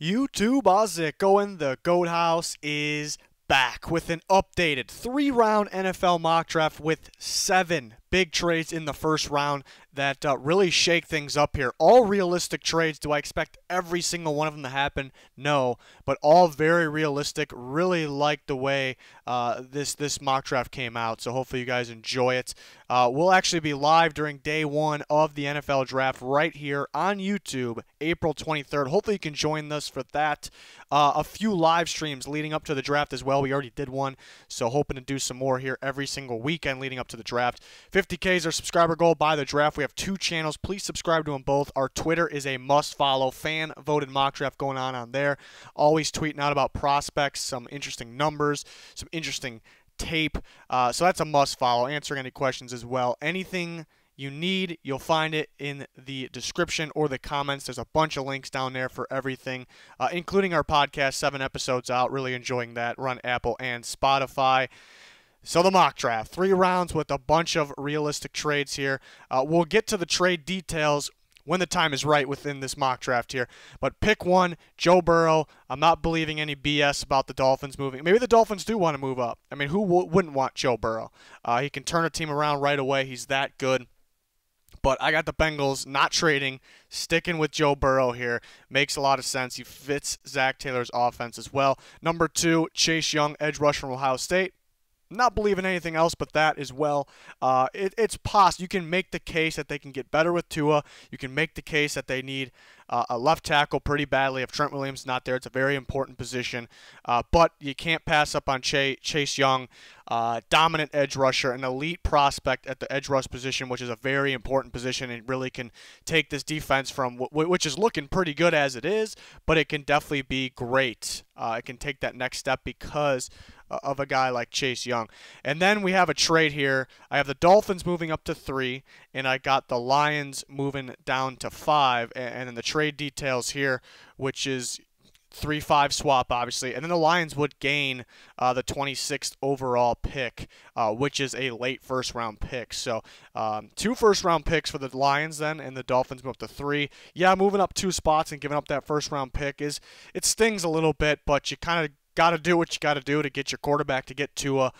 YouTube, how's it going? The Goat House is back with an updated 3-round NFL mock draft with 7 big trades in the first round that really shake things up here. All realistic trades. Do I expect every single one of them to happen? No, but all very realistic. Really like the way this mock draft came out, so hopefully you guys enjoy it. We'll actually be live during day 1 of the NFL draft right here on YouTube, April 23rd. Hopefully you can join us for that. A few live streams leading up to the draft as well. We already did one, so hoping to do some more here every single weekend leading up to the draft. 50K is our subscriber goal by the draft. We have 2 channels. Please subscribe to them both. Our Twitter is a must-follow. Fan-voted mock draft going on there. Always tweeting out about prospects, some interesting numbers, some interesting tape. So that's a must-follow. Answering any questions as well. Anything you need, you'll find it in the description or the comments. There's a bunch of links down there for everything, including our podcast, 7 episodes out. Really enjoying that. We're on Apple and Spotify. So the mock draft, 3 rounds with a bunch of realistic trades here. We'll get to the trade details when the time is right within this mock draft here. But pick one, Joe Burrow. I'm not believing any BS about the Dolphins moving. Maybe the Dolphins do want to move up. I mean, who wouldn't want Joe Burrow? He can turn a team around right away. He's that good. But I got the Bengals not trading, sticking with Joe Burrow here. Makes a lot of sense. He fits Zach Taylor's offense as well. Number 2, Chase Young, edge rush from Ohio State. Not believing anything else but that as well. It's possible. You can make the case that they can get better with Tua. You can make the case that they need a left tackle pretty badly. If Trent Williams is not there, it's a very important position. But you can't pass up on Chase Young, dominant edge rusher, an elite prospect at the edge rush position, which is a very important position and really can take this defense from which is looking pretty good as it is, but it can definitely be great. It can take that next step because of a guy like Chase Young. And then we have a trade here. I have the Dolphins moving up to 3, and I got the Lions moving down to 5. And then the trade details here, which is 3-5 swap, obviously. And then the Lions would gain the 26th overall pick, which is a late first-round pick. So 2 first-round picks for the Lions then, and the Dolphins move up to 3. Yeah, moving up 2 spots and giving up that first-round pick it stings a little bit, but you kind of got to do what you got to do to get your quarterback to get Tua.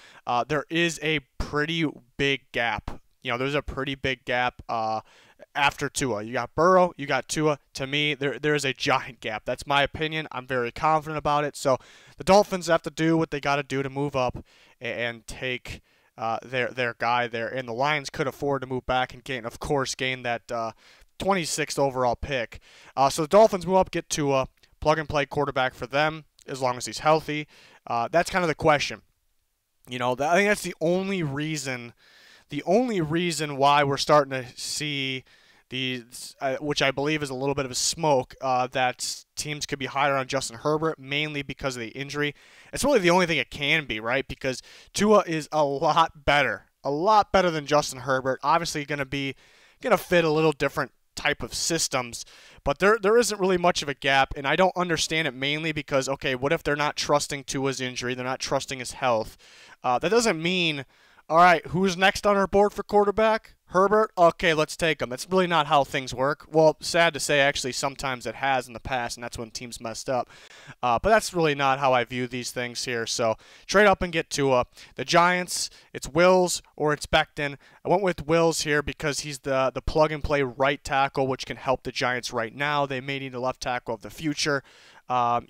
There is a pretty big gap. There's a pretty big gap after Tua. You got Burrow, you got Tua. To me, there is a giant gap. That's my opinion. I'm very confident about it. So the Dolphins have to do what they got to do to move up and take their guy there. And the Lions could afford to move back and gain that 26th overall pick. So the Dolphins move up, get Tua, plug-and-play quarterback for them, as long as he's healthy. That's kind of the question. I think that's the only reason why we're starting to see these, which I believe is a little bit of a smoke, that teams could be higher on Justin Herbert, mainly because of the injury. It's really the only thing it can be, right? Because Tua is a lot better than Justin Herbert. Obviously going to fit a little different type of systems, but there isn't really much of a gap, and I don't understand it mainly because, okay, what if they're not trusting Tua's injury, they're not trusting his health? That doesn't mean, all right, who's next on our board for quarterback? Herbert? Okay, let's take him. That's really not how things work. Well, sad to say, actually, sometimes it has in the past, and that's when teams messed up. But that's really not how I view these things here. So trade up and get Tua. The Giants, it's Wills or it's Becton. I went with Wills here because he's the plug-and-play right tackle, which can help the Giants right now. They may need a left tackle of the future. Not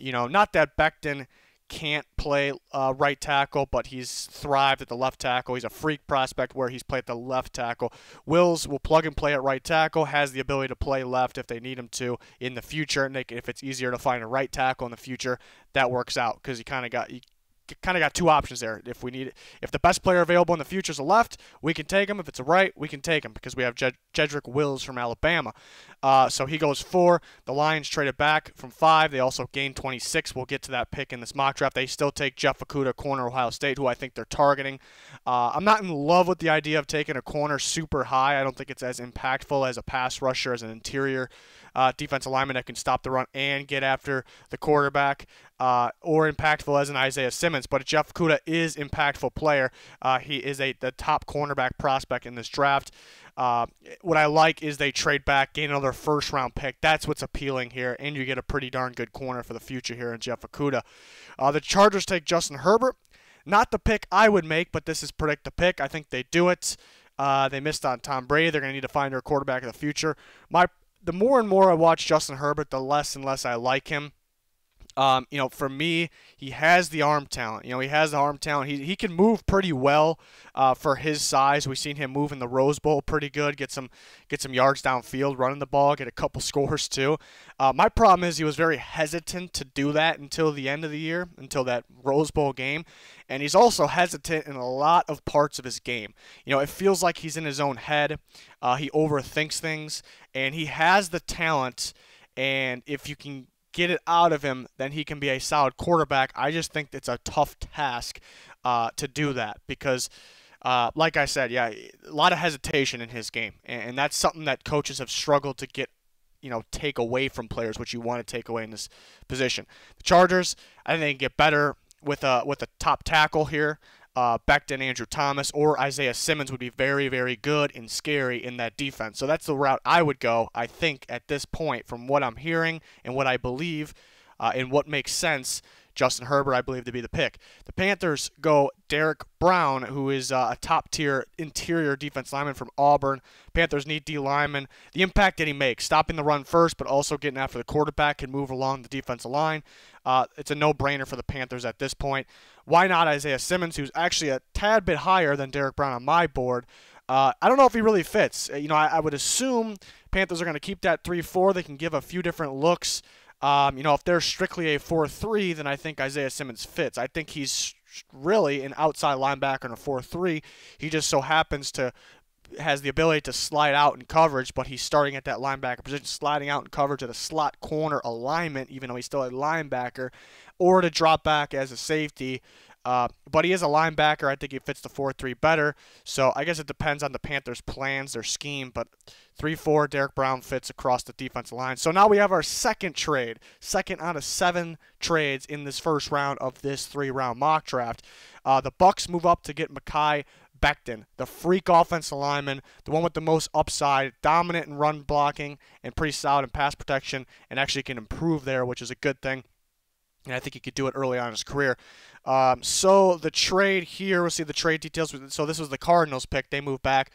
that Becton can't play right tackle, but he's thrived at the left tackle. He's a freak prospect where he's played at the left tackle. Wills will plug and play at right tackle, has the ability to play left if they need him to in the future. And if it's easier to find a right tackle in the future, that works out because you kind of got 2 options there. If the best player available in the future is a left, we can take him. If it's a right, we can take him because we have Jedrick Wills from Alabama. So he goes 4. The Lions traded back from 5. They also gained 26. We'll get to that pick in this mock draft. They still take Jeff Okudah, corner, Ohio State, who I think they're targeting. I'm not in love with the idea of taking a corner super high. I don't think it's as impactful as a pass rusher, as an interior defensive lineman that can stop the run and get after the quarterback, or impactful as an Isaiah Simmons. But Jeff Okudah is impactful player. He is the top cornerback prospect in this draft. What I like is they trade back, gain another first-round pick. That's what's appealing here, and you get a pretty darn good corner for the future here in Jeff Okudah. The Chargers take Justin Herbert. Not the pick I would make, but this is predict the pick. I think they do it. They missed on Tom Brady. They're going to need to find their quarterback of the future. The more and more I watch Justin Herbert, the less and less I like him. For me, he has the arm talent. He has the arm talent. He can move pretty well for his size. We've seen him move in the Rose Bowl pretty good, get some yards downfield, running the ball, get a couple scores too. My problem is he was very hesitant to do that until the end of the year, until that Rose Bowl game. And he's also hesitant in a lot of parts of his game. It feels like he's in his own head. He overthinks things, and he has the talent. And if you can get it out of him, then he can be a solid quarterback. I just think it's a tough task to do that because, like I said, a lot of hesitation in his game, and that's something that coaches have struggled to get, take away from players, which you want to take away in this position. The Chargers, I think they can get better with a top tackle here. Becton, Andrew Thomas, or Isaiah Simmons would be very, very good and scary in that defense. So that's the route I would go, I think, at this point, from what I'm hearing and what I believe and what makes sense. Justin Herbert, I believe, to be the pick. The Panthers go Derek Brown, who is a top-tier interior defense lineman from Auburn. Panthers need D lineman. The impact that he makes, stopping the run first, but also getting after the quarterback, can move along the defensive line. It's a no-brainer for the Panthers at this point. Why not Isaiah Simmons, who's actually a tad bit higher than Derek Brown on my board? I don't know if he really fits. I would assume Panthers are going to keep that 3-4. They can give a few different looks. If they're strictly a 4-3, then I think Isaiah Simmons fits. I think he's really an outside linebacker in a 4-3. He just so happens to has the ability to slide out in coverage, but he's starting at that linebacker position, sliding out in coverage at a slot corner alignment, even though he's still a linebacker, or to drop back as a safety. But he is a linebacker. I think he fits the 4-3 better. So I guess it depends on the Panthers' plans, their scheme. But 3-4, Derek Brown fits across the defensive line. So now we have our second trade, second out of 7 trades in this first round of this 3-round mock draft. The Bucs move up to get Mekhi Becton, the freak offensive lineman, the one with the most upside, dominant in run blocking and pretty solid in pass protection, and actually can improve there, which is a good thing. And I think he could do it early on in his career. So the trade here, we'll see the trade details. So this was the Cardinals pick. They move back.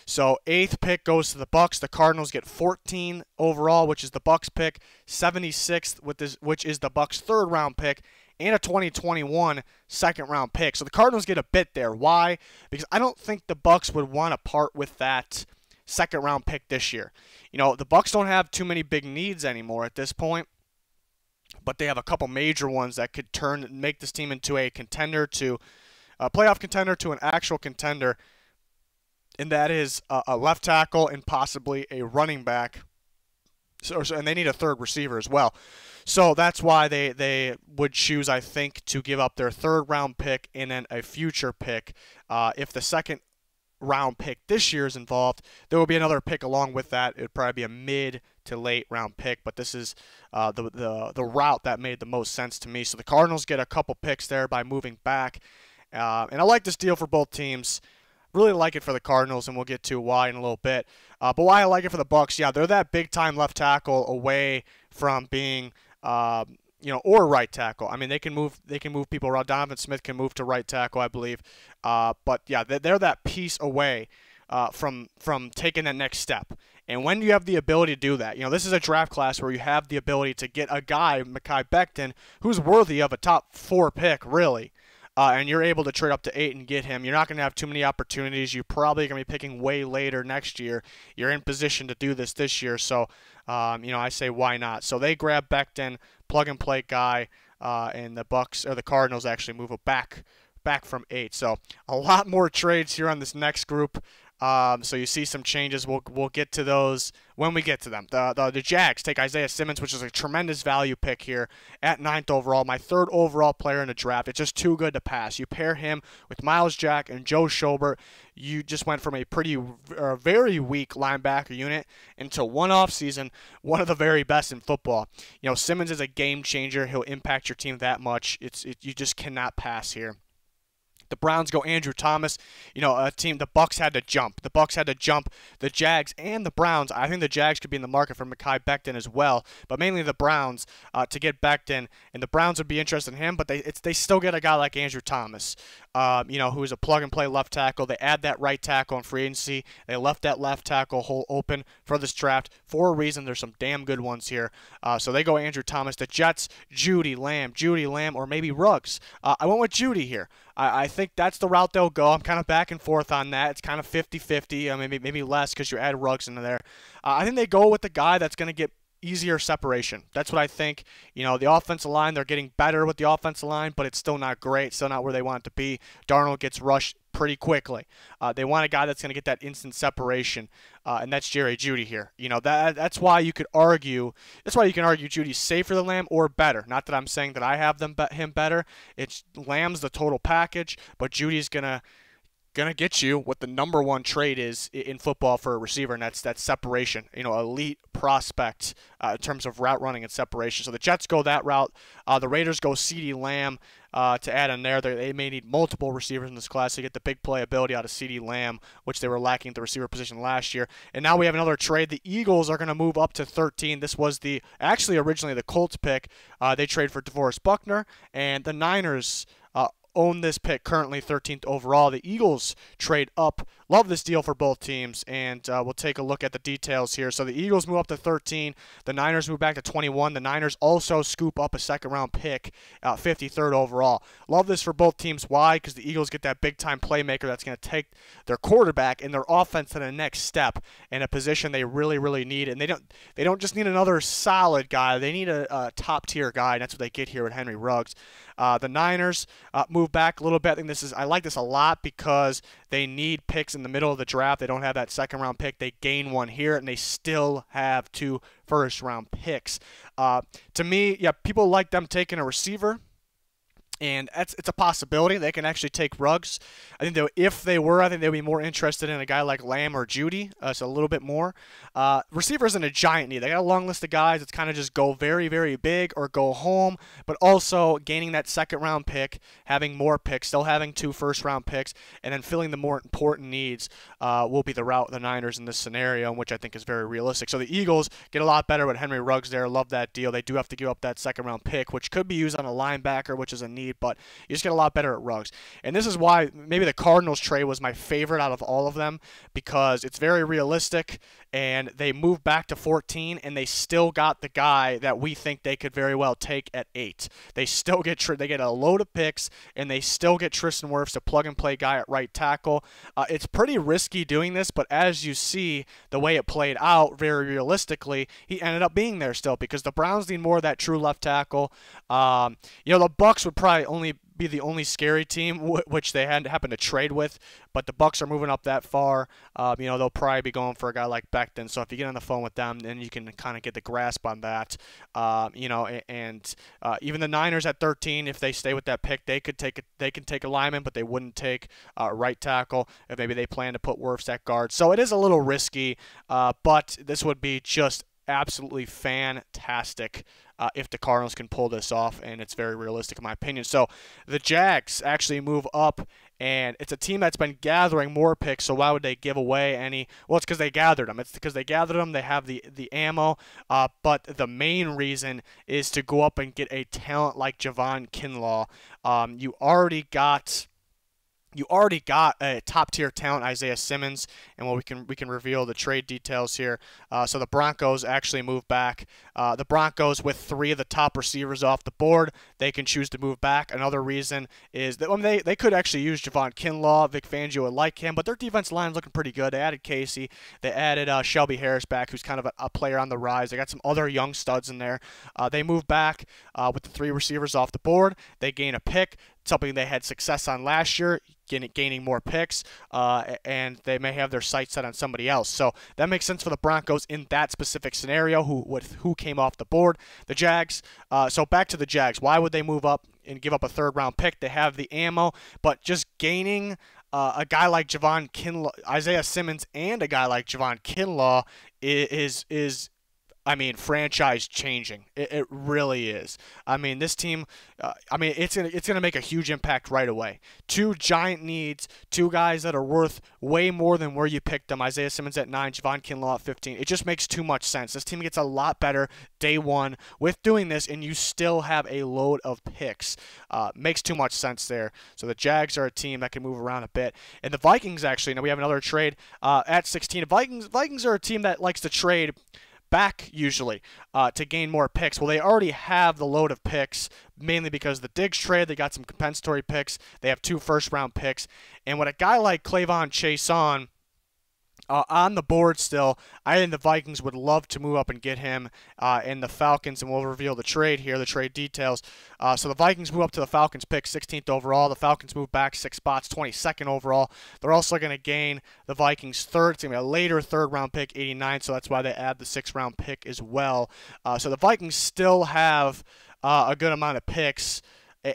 So 8th pick goes to the Bucs. The Cardinals get 14 overall, which is the Bucs pick. 76th, which is the Bucs' 3rd round pick, and a 2021 second-round pick. So the Cardinals get a bit there. Why? Because I don't think the Bucs would want to part with that second-round pick this year. The Bucs don't have too many big needs anymore at this point, but they have a couple major ones that could make this team into a contender, to a playoff contender, to an actual contender, and that is a left tackle and possibly a running back. And they need a 3rd receiver as well. So that's why they would choose, I think, to give up their 3rd round pick and then a future pick. If the 2nd round pick this year is involved, there will be another pick along with that. It would probably be a mid to late round pick, but this is the route that made the most sense to me. So the Cardinals get a couple picks there by moving back. And I like this deal for both teams. Really like it for the Cardinals, and we'll get to why in a little bit. But why I like it for the Bucs, they're that big-time left tackle away from being, or right tackle. I mean, they can move people around. Donovan Smith can move to right tackle, I believe. But they're that piece away from taking that next step. And when you have the ability to do that, this is a draft class where you have the ability to get a guy, Mekhi Becton, who's worthy of a top 4 pick, really. And you're able to trade up to 8 and get him. You're not going to have too many opportunities. You're probably going to be picking way later next year. You're in position to do this year. So, I say why not? So they grab Becton, plug-and-play guy, and the Bucs or the Cardinals actually move it back from 8. So a lot more trades here on this next group. So you see some changes. We'll get to those when we get to them. The Jags take Isaiah Simmons, which is a tremendous value pick here at 9th overall. My 3rd overall player in the draft. It's just too good to pass. You pair him with Myles Jack and Joe Schobert. You just went from a very weak linebacker unit into one offseason, one of the very best in football. You know, Simmons is a game changer. He'll impact your team that much. You just cannot pass here. The Browns go Andrew Thomas. You know, the Bucs had to jump. The Bucs had to jump the Jags and the Browns. I think the Jags could be in the market for Mekhi Becton as well, but mainly the Browns to get Becton. And the Browns would be interested in him, but they still get a guy like Andrew Thomas, you know, who is a plug-and-play left tackle. They add that right tackle in free agency. They left that left tackle hole open for this draft for a reason. There's some damn good ones here. So they go Andrew Thomas. The Jets, Jeudy, Lamb, or maybe Ruggs. I went with Jeudy here. I think that's the route they'll go. I'm kind of back and forth on that. It's kind of 50-50, maybe less because you add Ruggs into there. I think they go with the guy that's going to get easier separation. That's what I think. You know, the offensive line, they're getting better with the offensive line, but it's still not great, still not where they want it to be. Darnold gets rushed pretty quickly. They want a guy that's going to get that instant separation, and that's Jerry Jeudy here. You know, that's why you could argue. That's why you can argue Judy's safer than Lamb or better. Not that I'm saying that I have him better. It's Lamb's the total package, but Judy's gonna get you what the #1 trade is in football for a receiver, and that's that separation. You know, elite prospect in terms of route running and separation. So the Jets go that route. The Raiders go CeeDee Lamb to add in there. They may need multiple receivers in this class to get the big playability out of CeeDee Lamb, which they were lacking at the receiver position last year. And now we have another trade. The Eagles are going to move up to 13. This was actually originally the Colts pick. They trade for DeForest Buckner, and the Niners own this pick, currently 13th overall. The Eagles trade up. Love this deal for both teams, and we'll take a look at the details here. So the Eagles move up to 13. The Niners move back to 21. The Niners also scoop up a second-round pick, 53rd overall. Love this for both teams. Why? Because the Eagles get that big-time playmaker that's going to take their quarterback and their offense to the next step in a position they really, really need. And they don't just need another solid guy. They need a top-tier guy, and that's what they get here with Henry Ruggs. The Niners move back a little bit. I like this a lot because they need picks in the middle of the draft. They don't have that second-round pick. They gain one here, and they still have 2 first-round picks. To me, yeah, people like them taking a receiver. And it's a possibility. They can actually take Ruggs. I think if they were, I think they'd be more interested in a guy like Lamb or Jeudy. So a little bit more. Receiver isn't a giant need. They got a long list of guys. It's kind of just go very, very big or go home. But also gaining that second-round pick, having more picks, still having 2 first-round picks, and then filling the more important needs will be the route of the Niners in this scenario, which I think is very realistic. So the Eagles get a lot better with Henry Ruggs there. Love that deal. They do have to give up that second-round pick, which could be used on a linebacker, which is a need, but you just get a lot better at Ruggs. And this is why maybe the Cardinals trade was my favorite out of all of them, because it's very realistic, and they move back to 14, and they still got the guy that we think they could very well take at 8. They still get they get a load of picks, and they still get Tristan Wirfs, a plug-and-play guy at right tackle. It's pretty risky doing this, but as you see the way it played out, very realistically, he ended up being there still because the Browns need more of that true left tackle. You know, the Bucs would probably only be the only scary team which they had to happen to trade with, but the Bucs are moving up that far. You know, they'll probably be going for a guy like Becton. So if you get on the phone with them, then you can kind of get the grasp on that. You know, and even the Niners at 13, if they stay with that pick, they can take a lineman, but they wouldn't take right tackle if maybe they plan to put Wirfs at guard. So it is a little risky, but this would be just absolutely fantastic if the Cardinals can pull this off, and it's very realistic in my opinion. So the Jags actually move up, and it's a team that's been gathering more picks, so why would they give away any? Well, it's because they gathered them. It's because they gathered them. They have the ammo, but the main reason is to go up and get a talent like Javon Kinlaw. You already got a top-tier talent, Isaiah Simmons, and we can reveal the trade details here. So the Broncos actually move back. The Broncos, with 3 of the top receivers off the board, they can choose to move back. Another reason is that they could actually use Javon Kinlaw. Vic Fangio would like him, but their defense line is looking pretty good. They added Casey. They added Shelby Harris back, who's kind of a player on the rise. They got some other young studs in there. They move back with the 3 receivers off the board. They gain a pick. something they had success on last year, gaining more picks, and they may have their sights set on somebody else. So that makes sense for the Broncos in that specific scenario, who came off the board. The Jags, so back to the Jags. Why would they move up and give up a third-round pick? They have the ammo, but just gaining a guy like Javon Kinlaw, Isaiah Simmons, and a guy like Javon Kinlaw is I mean, franchise changing. It really is. I mean, this team, it's gonna make a huge impact right away. Two giant needs, two guys that are worth way more than where you picked them. Isaiah Simmons at 9, Javon Kinlaw at 15. It just makes too much sense. This team gets a lot better day one with doing this, and you still have a load of picks. Makes too much sense there. So the Jags are a team that can move around a bit, and the Vikings actually. Now we have another trade at 16. The Vikings are a team that likes to trade back usually to gain more picks. Well, they already have the load of picks, mainly because of the Diggs trade. They got some compensatory picks. They have 2 first-round picks. And with a guy like Clavon Chason on the board still, I think the Vikings would love to move up and get him, and the Falcons, and we'll reveal the trade here, the trade details. So the Vikings move up to the Falcons pick, 16th overall. The Falcons move back 6 spots, 22nd overall. They're also going to gain the Vikings' third. It's going to be a later third-round pick, 89, so that's why they add the 6th-round pick as well. So the Vikings still have a good amount of picks.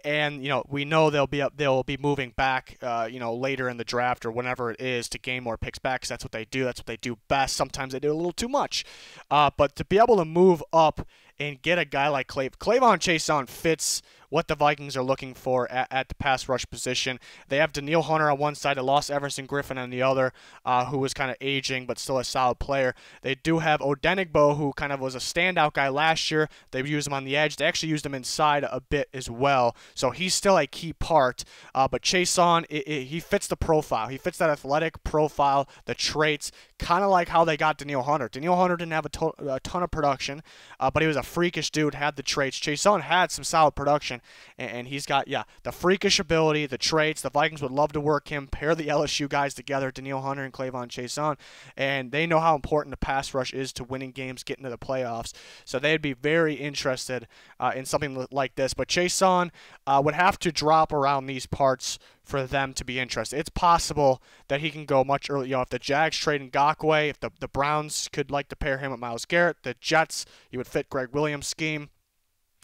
And we know they'll be moving back later in the draft or whenever it is to gain more picks back, because that's what they do. That's what they do best. Sometimes they do a little too much, but to be able to move up and get a guy like Clavon Chason fits what the Vikings are looking for at the pass rush position. They have Danielle Hunter on one side, they lost Everson Griffin on the other, who was kind of aging but still a solid player. They do have Odenigbo, who kind of was a standout guy last year. They used him on the edge. They actually used him inside a bit as well, so he's still a key part. But Chason, he fits the profile. He fits that athletic profile, the traits, kind of like how they got Danielle Hunter. Danielle Hunter didn't have a ton of production, but he was a freakish dude, had the traits. Chason had some solid production, and he's got, the freakish ability, the traits. The Vikings would love to work him, pair the LSU guys together, Danielle Hunter and Clavon Chason, and they know how important the pass rush is to winning games, getting to the playoffs. So they'd be very interested in something like this. But Chason would have to drop around these parts for them to be interested. It's possible that he can go much earlier. If the Jags trade Ngakoue, if the Browns could like to pair him with Myles Garrett, the Jets, he would fit Greg Williams' scheme.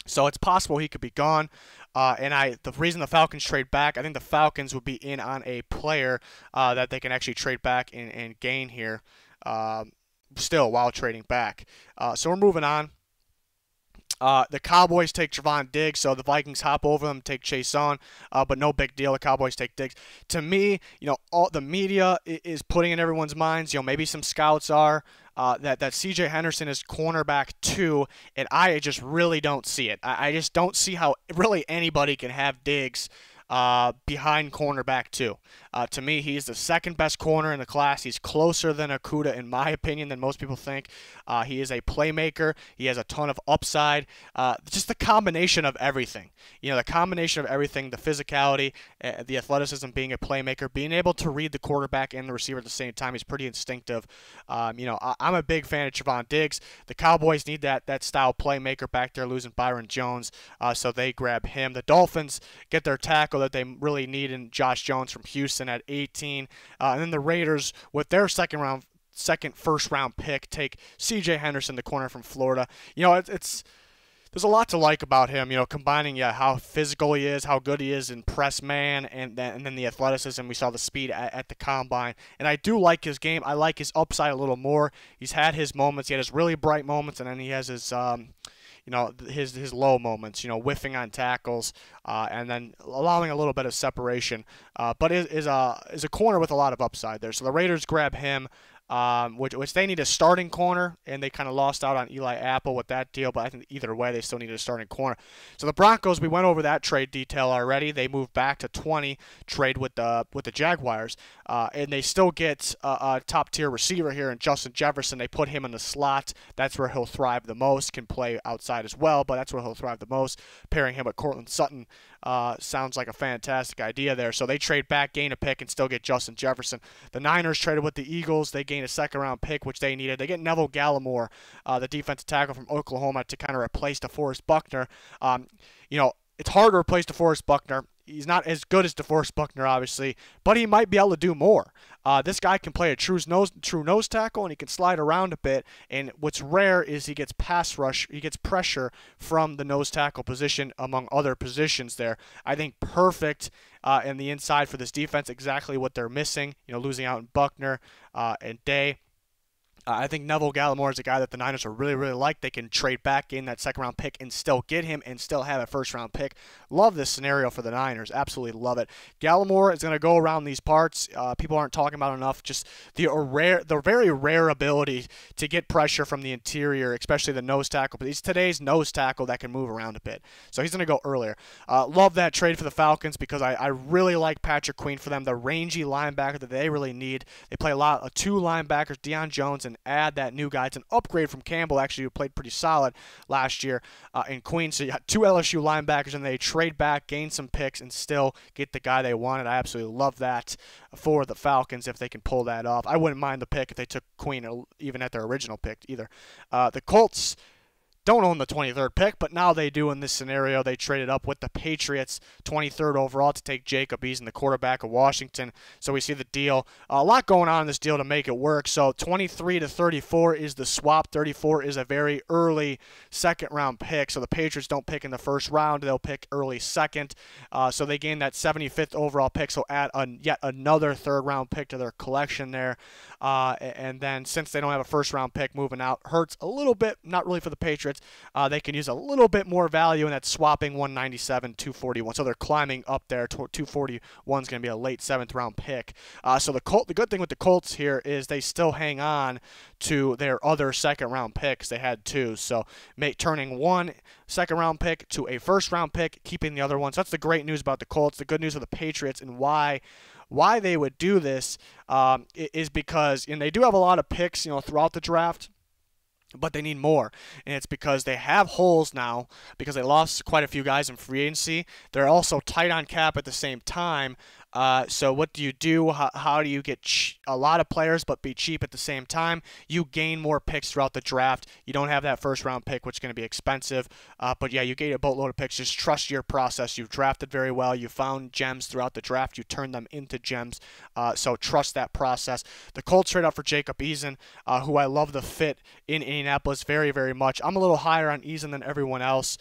So it's possible he could be gone. The reason the Falcons trade back, I think the Falcons would be in on a player that they can actually trade back and gain here still while trading back. So we're moving on. The Cowboys take Trevon Diggs, so the Vikings hop over them, take Chason, but no big deal. The Cowboys take Diggs. To me, all the media is putting in everyone's minds. Maybe some scouts are that C.J. Henderson is cornerback 2, and I just really don't see it. I just don't see how really anybody can have Diggs behind cornerback 2. To me, he's the second best corner in the class. He's closer than Okudah, in my opinion, than most people think. He is a playmaker. He has a ton of upside. Just the combination of everything. The combination of everything, the physicality, the athleticism, being a playmaker, being able to read the quarterback and the receiver at the same time. He's pretty instinctive. I'm a big fan of Trevon Diggs. The Cowboys need that style playmaker back there, losing Byron Jones, so they grab him. The Dolphins get their tackle that they really need in Josh Jones from Houston at 18. And then the Raiders, with their first round pick, take C.J. Henderson, the corner from Florida. There's a lot to like about him, combining how physical he is, how good he is in press man, and then the athleticism. We saw the speed at the combine. And I do like his game. I like his upside a little more. He's had his moments. He had his really bright moments, and then he has his his low moments, whiffing on tackles, and then allowing a little bit of separation. But is a corner with a lot of upside there. So the Raiders grab him, which they need a starting corner, and they kind of lost out on Eli Apple with that deal, but I think either way they still need a starting corner. So the Broncos, we went over that trade detail already. They moved back to 20, trade with the Jaguars, and they still get a top-tier receiver here in Justin Jefferson. They put him in the slot. That's where he'll thrive the most. Can play outside as well, but that's where he'll thrive the most. Pairing him with Cortland Sutton sounds like a fantastic idea there. So they trade back, gain a pick, and still get Justin Jefferson. The Niners traded with the Eagles. They gain a second-round pick, which they needed. They get Neville Gallimore, the defensive tackle from Oklahoma, to kind of replace DeForest Buckner. It's hard to replace DeForest Buckner. he's not as good as DeForest Buckner, obviously, but he might be able to do more. This guy can play a true nose tackle, and he can slide around a bit. And what's rare is he gets pressure from the nose tackle position among other positions there. I think perfect in the inside for this defense, exactly what they're missing. Losing out in Buckner and Day. I think Neville Gallimore is a guy that the Niners are really, really like. They can trade back in that second-round pick and still get him and still have a first-round pick. Love this scenario for the Niners. Absolutely love it. Gallimore is going to go around these parts. People aren't talking about enough. Just the very rare ability to get pressure from the interior, especially the nose tackle. But he's today's nose tackle that can move around a bit. So he's going to go earlier. Love that trade for the Falcons because I really like Patrick Queen for them, the rangy linebacker that they really need. They play a lot of two linebackers, Deion Jones and add that new guy. It's an upgrade from Campbell, actually, who played pretty solid last year in Queens. So you got two LSU linebackers, and they trade back, gain some picks, and still get the guy they wanted. I absolutely love that for the Falcons if they can pull that off. I wouldn't mind the pick if they took Queen even at their original pick either. The Colts don't own the 23rd pick, but now they do in this scenario. They traded up with the Patriots, 23rd overall, to take Jacob Easin, the quarterback of Washington. So we see the deal. A lot going on in this deal to make it work. So 23 to 34 is the swap. 34 is a very early second-round pick. So the Patriots don't pick in the first round. They'll pick early second. So they gain that 75th overall pick. So add yet another third-round pick to their collection there. And then since they don't have a first-round pick moving out, hurts a little bit, not really for the Patriots. They can use a little bit more value in that swapping 197, 241. So they're climbing up there. 241 is going to be a late seventh-round pick. So the good thing with the Colts here is they still hang on to their other second-round picks. They had two. So turning one second-round pick to a first-round pick, keeping the other one. So that's the great news about the Colts. The good news of the Patriots and why they would do this is because they do have a lot of picks throughout the draft. But they need more, and it's because they have holes now because they lost quite a few guys in free agency. They're also tight on cap at the same time. So what do you do? How do you get a lot of players but be cheap at the same time? You gain more picks throughout the draft. You don't have that first-round pick, which is going to be expensive. But, yeah, you gain a boatload of picks. Just trust your process. You've drafted very well. You found gems throughout the draft. You turned them into gems. So trust that process. The Colts trade up for Jacob Easin, who I love the fit in Indianapolis very, very much. I'm a little higher on Easin than everyone else.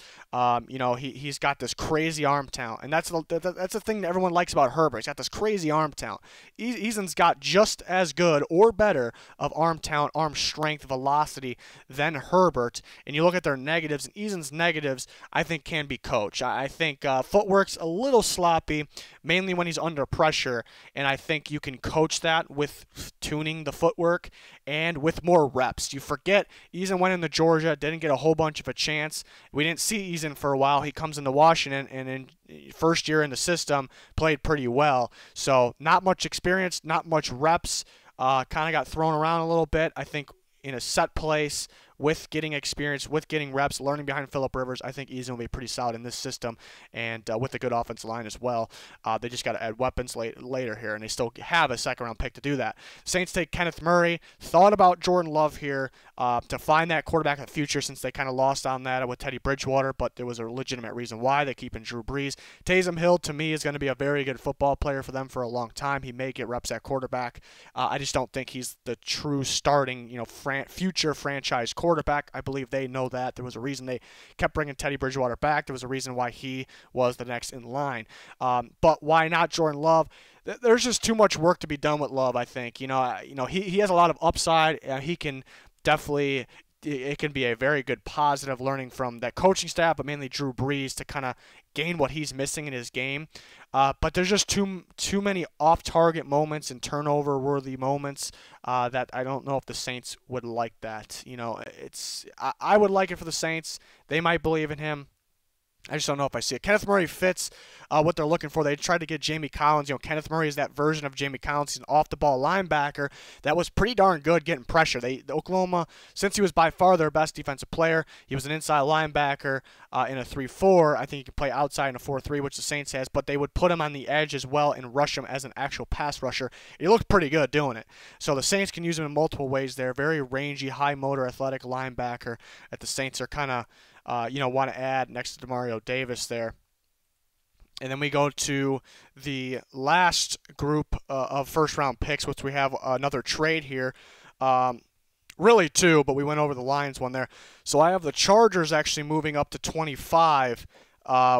He's got this crazy arm talent, and that's the thing that everyone likes about Herbert. He's got this crazy arm talent. Easin's got just as good or better of arm talent, arm strength, velocity than Herbert. And you look at their negatives, and Easin's negatives, I think, can be coached. I think footwork's a little sloppy, mainly when he's under pressure, and I think you can coach that with tuning the footwork and with more reps. You forget Easin went into Georgia, didn't get a whole bunch of a chance. We didn't see Easin for a while. He comes into Washington, and in first year in the system, played pretty well. So not much experience, not much reps, kind of got thrown around a little bit. I think in a set place, with getting experience, with getting reps, learning behind Phillip Rivers, I think Easin will be pretty solid in this system, and with a good offensive line as well. They just got to add weapons later here, and they still have a second-round pick to do that. Saints take Kenneth Murray. Thought about Jordan Love here to find that quarterback of the future since they kind of lost on that with Teddy Bridgewater, but there was a legitimate reason why. They keep in Drew Brees. Taysom Hill, to me, is going to be a very good football player for them for a long time. He may get reps at quarterback. I just don't think he's the true starting, future franchise quarterback. I believe they know that. There was a reason they kept bringing Teddy Bridgewater back. There was a reason why he was the next in line. But why not Jordan Love? There's just too much work to be done with Love, I think. He has a lot of upside. He can definitely, it can be a very good positive learning from that coaching staff, but mainly Drew Brees to kind of gain what he's missing in his game. But there's just too many off-target moments and turnover-worthy moments that I don't know if the Saints would like that. I would like it for the Saints. They might believe in him. I just don't know if I see it. Kenneth Murray fits what they're looking for. They tried to get Jamie Collins. Kenneth Murray is that version of Jamie Collins. He's an off-the-ball linebacker that was pretty darn good getting pressure. The Oklahoma, since he was by far their best defensive player, he was an inside linebacker in a 3-4. I think he could play outside in a 4-3, which the Saints has, but they would put him on the edge as well and rush him as an actual pass rusher. He looked pretty good doing it. So the Saints can use him in multiple ways there. Very rangy, high-motor, athletic linebacker that the Saints are kind of want to add next to Demario Davis there. And then we go to the last group of first-round picks, which we have another trade here. Really two, but we went over the Lions one there. So I have the Chargers actually moving up to 25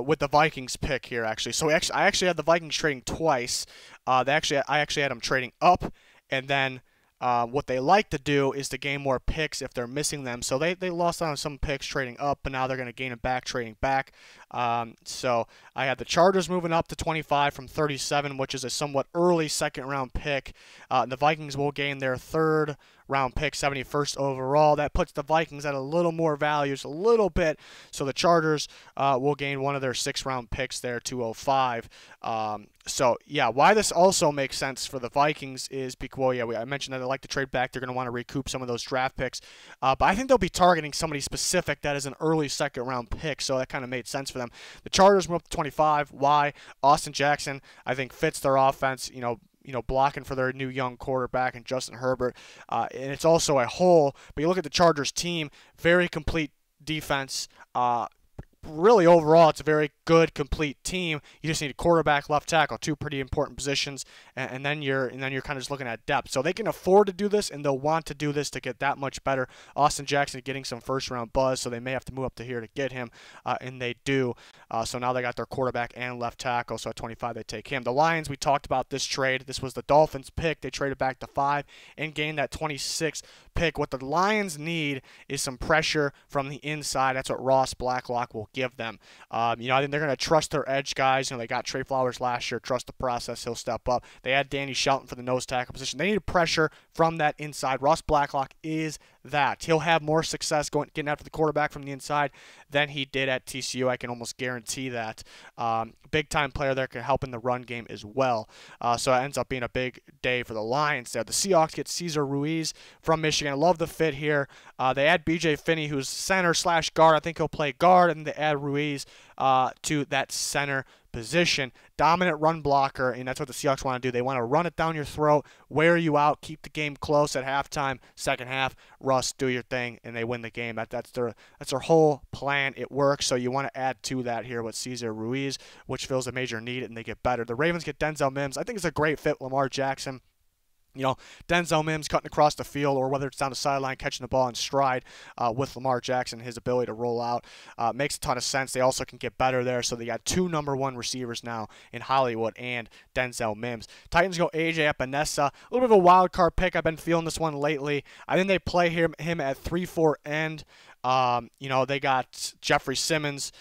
with the Vikings pick here, actually. So I actually had the Vikings trading twice. I actually had them trading up, and then what they like to do is to gain more picks if they're missing them. So they lost on some picks trading up, but now they're going to gain them back trading back. So I had the Chargers moving up to 25 from 37, which is a somewhat early second-round pick. The Vikings will gain their third-round pick, 71st overall. That puts the Vikings at a little more value, just a little bit. So the Chargers will gain one of their sixth-round picks there, 205. So, yeah, why this also makes sense for the Vikings is because, well, yeah, I mentioned that they like to trade back. They're going to want to recoup some of those draft picks. But I think they'll be targeting somebody specific that is an early second-round pick, so that kind of made sense for them. The Chargers move up to 25. Why? Austin Jackson, I think, fits their offense, blocking for their new young quarterback and Justin Herbert. And it's also a hole. But you look at the Chargers team, very complete defense. Really, overall, it's a very good, complete team. You just need a quarterback, left tackle, two pretty important positions, and then you're kind of just looking at depth. So they can afford to do this, and they'll want to do this to get that much better. Austin Jackson getting some first-round buzz, so they may have to move up to here to get him, and they do. So now they got their quarterback and left tackle. So at 25, they take him. The Lions, we talked about this trade. This was the Dolphins pick. They traded back to 5 and gained that 26th pick. What the Lions need is some pressure from the inside. That's what Ross Blacklock will give them. I think they're going to trust their edge guys. They got Trey Flowers last year. Trust the process. He'll step up. They had Danny Shelton for the nose tackle position. They need pressure from that inside. Ross Blacklock is that. He'll have more success getting after the quarterback from the inside than he did at TCU. I can almost guarantee that. Big-time player there, can help in the run game as well. So it ends up being a big day for the Lions there. The Seahawks get Cesar Ruiz from Michigan. I love the fit here. They add B.J. Finney, who's center/guard. I think he'll play guard, and they add Ruiz to that center position. Dominant run blocker, and that's what the Seahawks want to do. They want to run it down your throat, wear you out, keep the game close at halftime. Second half, Russ, do your thing, and they win the game. That's their whole plan. It works, so you want to add to that here with Cesar Ruiz, which fills a major need, and they get better. The Ravens get Denzel Mims. I think it's a great fit, Lamar Jackson. Denzel Mims cutting across the field, or whether it's down the sideline, catching the ball in stride with Lamar Jackson, his ability to roll out makes a ton of sense. They also can get better there, so they got two #1 receivers now in Hollywood and Denzel Mims. Titans go A.J. Epinesa, a little bit of a wild card pick. I've been feeling this one lately. I think they play him at 3-4 end. They got Jeffrey Simmons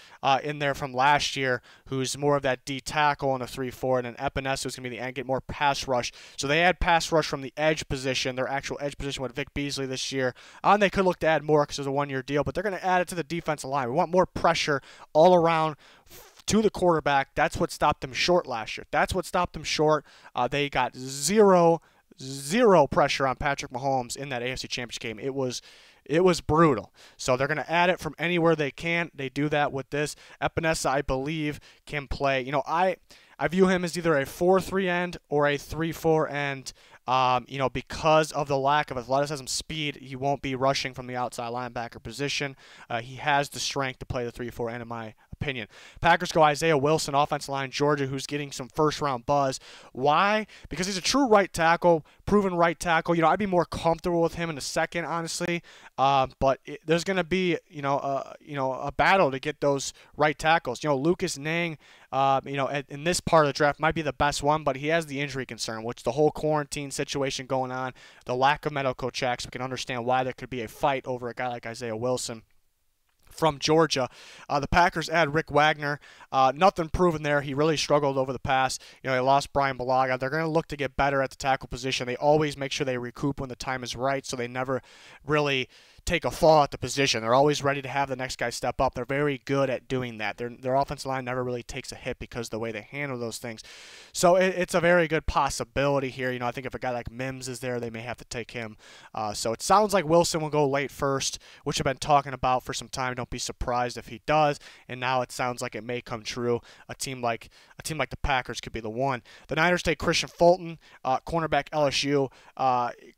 in there from last year, who's more of that D tackle in a 3-4, and then Epinesa is going to be the end, get more pass rush. So they add pass rush from the edge position, their actual edge position with Vic Beasley this year. And they could look to add more because it's a one-year deal, but they're going to add it to the defensive line. We want more pressure all around to the quarterback. That's what stopped them short last year. That's what stopped them short. They got zero pressure on Patrick Mahomes in that AFC Championship game. It was brutal. So they're going to add it from anywhere they can. They do that with this. Epinesa, I believe, can play. I view him as either a 4-3 end or a 3-4 end. Because of the lack of athleticism, speed, he won't be rushing from the outside linebacker position. He has the strength to play the 3-4 end, in my opinion. Packers go Isaiah Wilson, offensive line, Georgia, who's getting some first-round buzz. Why? Because he's a true right tackle, proven right tackle. I'd be more comfortable with him in a second, honestly. But there's going to be, a battle to get those right tackles. Lucas Nang, in this part of the draft might be the best one, but he has the injury concern, which the whole quarantine situation going on, the lack of medical checks. We can understand why there could be a fight over a guy like Isaiah Wilson from Georgia. The Packers add Rick Wagner. Nothing proven there. He really struggled over the past. They lost Brian Bulaga. They're going to look to get better at the tackle position. They always make sure they recoup when the time is right, so they never really take a fall at the position. They're always ready to have the next guy step up. They're very good at doing that. Their offensive line never really takes a hit because of the way they handle those things. So it's a very good possibility here. I think if a guy like Mims is there, they may have to take him. So it sounds like Wilson will go late first, which I've been talking about for some time. Don't be surprised if he does. And now it sounds like it may come true. A team like the Packers could be the one. The Niners take Christian Fulton, cornerback LSU.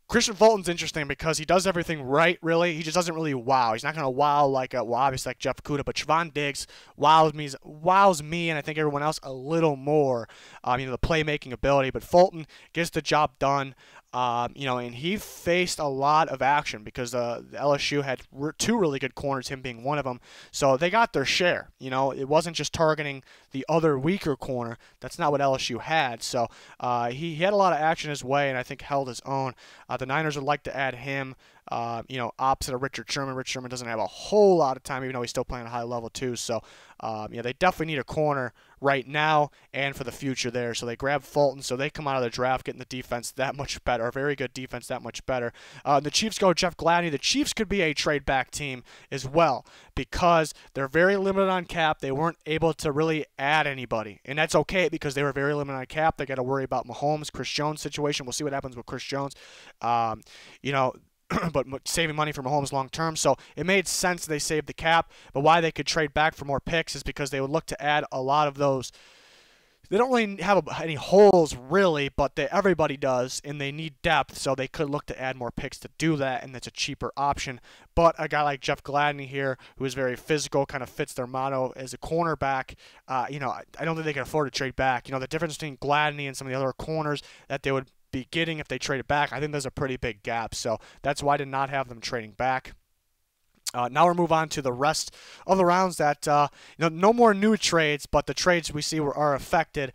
Christian Fulton's interesting because he does everything right, really. He just doesn't really wow. He's not going to wow like, obviously like Jeff Okudah, but Trevon Diggs wows me and I think everyone else a little more. The playmaking ability, but Fulton gets the job done. And he faced a lot of action because LSU had two really good corners, him being one of them. So they got their share. It wasn't just targeting the other weaker corner. That's not what LSU had. So he had a lot of action his way, and I think held his own. The Niners would like to add him. Opposite of Richard Sherman. Richard Sherman doesn't have a whole lot of time, even though he's still playing at a high level too. So, they definitely need a corner right now and for the future there. So they grab Fulton. So they come out of the draft getting the defense that much better, a very good defense that much better. The Chiefs go Jeff Gladney. The Chiefs could be a trade back team as well because they're very limited on cap. They weren't able to really add anybody, and that's okay because they were very limited on cap. They got to worry about Mahomes, Chris Jones situation. We'll see what happens with Chris Jones. But saving money for Mahomes long term. So it made sense they saved the cap. But why they could trade back for more picks is because they would look to add a lot of those. They don't really have any holes, really, but everybody does, and they need depth, so they could look to add more picks to do that, and that's a cheaper option. But a guy like Jeff Gladney here, who is very physical, kind of fits their motto as a cornerback, I don't think they can afford to trade back. The difference between Gladney and some of the other corners that they would be getting if they traded back, I think there's a pretty big gap. So that's why I did not have them trading back. Now we'll move on to the rest of the rounds that, no more new trades, but the trades we see are affected.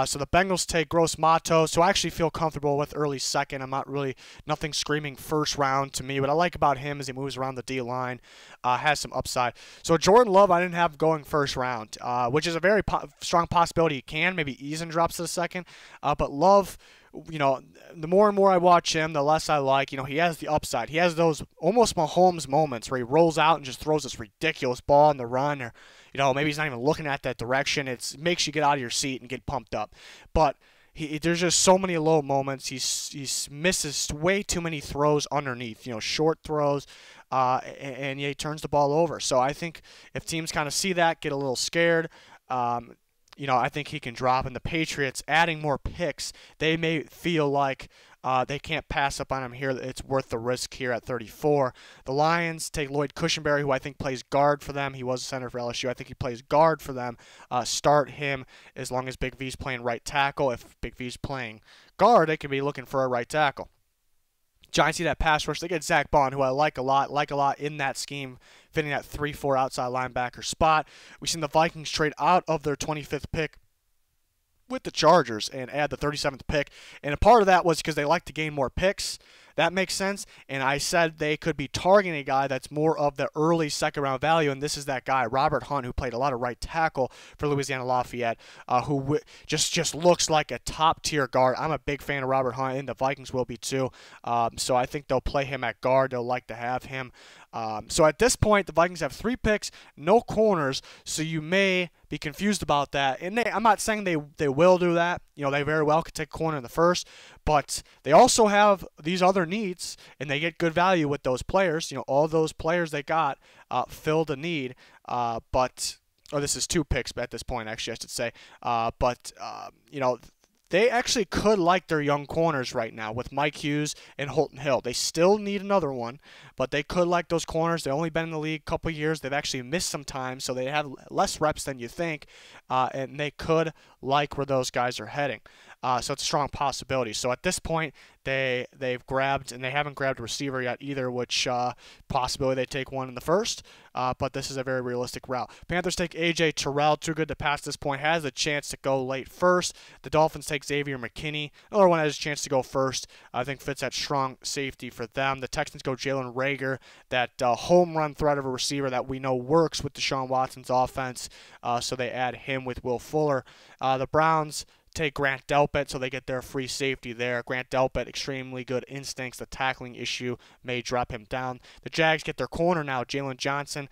So the Bengals take Gross Matos, who I actually feel comfortable with early second. I'm not really, nothing screaming first round to me. What I like about him is he moves around the D-line, has some upside. So Jordan Love, I didn't have going first round, which is a very strong possibility he can. Maybe Easin drops to the second, but Love, the more and more I watch him, the less I like. He has the upside. He has those almost Mahomes moments where he rolls out and just throws this ridiculous ball in the run, or maybe he's not even looking at that direction. It makes you get out of your seat and get pumped up. But there's just so many low moments. He misses way too many throws underneath, short throws, and he turns the ball over. So I think if teams kind of see that, get a little scared, I think he can drop. And the Patriots, adding more picks, they may feel like they can't pass up on him here. It's worth the risk here at 34. The Lions take Lloyd Cushenberry, who I think plays guard for them. He was a center for LSU. I think he plays guard for them. Start him as long as Big V's playing right tackle. If Big V's playing guard, they could be looking for a right tackle. Giants see that pass rush. They get Zach Bond, who I like a lot in that scheme, fitting that 3-4 outside linebacker spot. We've seen the Vikings trade out of their 25th pick with the Chargers and add the 37th pick. And a part of that was because they like to gain more picks. That makes sense. And I said they could be targeting a guy that's more of the early second-round value, and this is that guy, Robert Hunt, who played a lot of right tackle for Louisiana Lafayette, who just looks like a top-tier guard. I'm a big fan of Robert Hunt, and the Vikings will be too. So I think they'll play him at guard. They'll like to have him. So at this point, the Vikings have 3 picks, no corners, so you may be confused about that. And I'm not saying they will do that. They very well could take a corner in the first, but they also have these other needs, and they get good value with those players. All those players they got filled a need, this is 2 picks at this point, actually, I should say. They actually could like their young corners right now with Mike Hughes and Holton Hill. They still need another one, but they could like those corners. They've only been in the league a couple years. They've actually missed some time, so they have less reps than you think, and they could like where those guys are heading. So it's a strong possibility. So at this point, they've grabbed, and they haven't grabbed a receiver yet either, which possibility they take one in the first, but this is a very realistic route. Panthers take A.J. Terrell, too good to pass this point, has a chance to go late first. The Dolphins take Xavier McKinney. Another one has a chance to go first. I think fits that strong safety for them. The Texans go Jalen Reagor, that home run threat of a receiver that we know works with Deshaun Watson's offense, so they add him with Will Fuller. The Browns take Grant Delpit, so they get their free safety there. Grant Delpit, extremely good instincts. The tackling issue may drop him down. The Jags get their corner now, Jalen Johnson.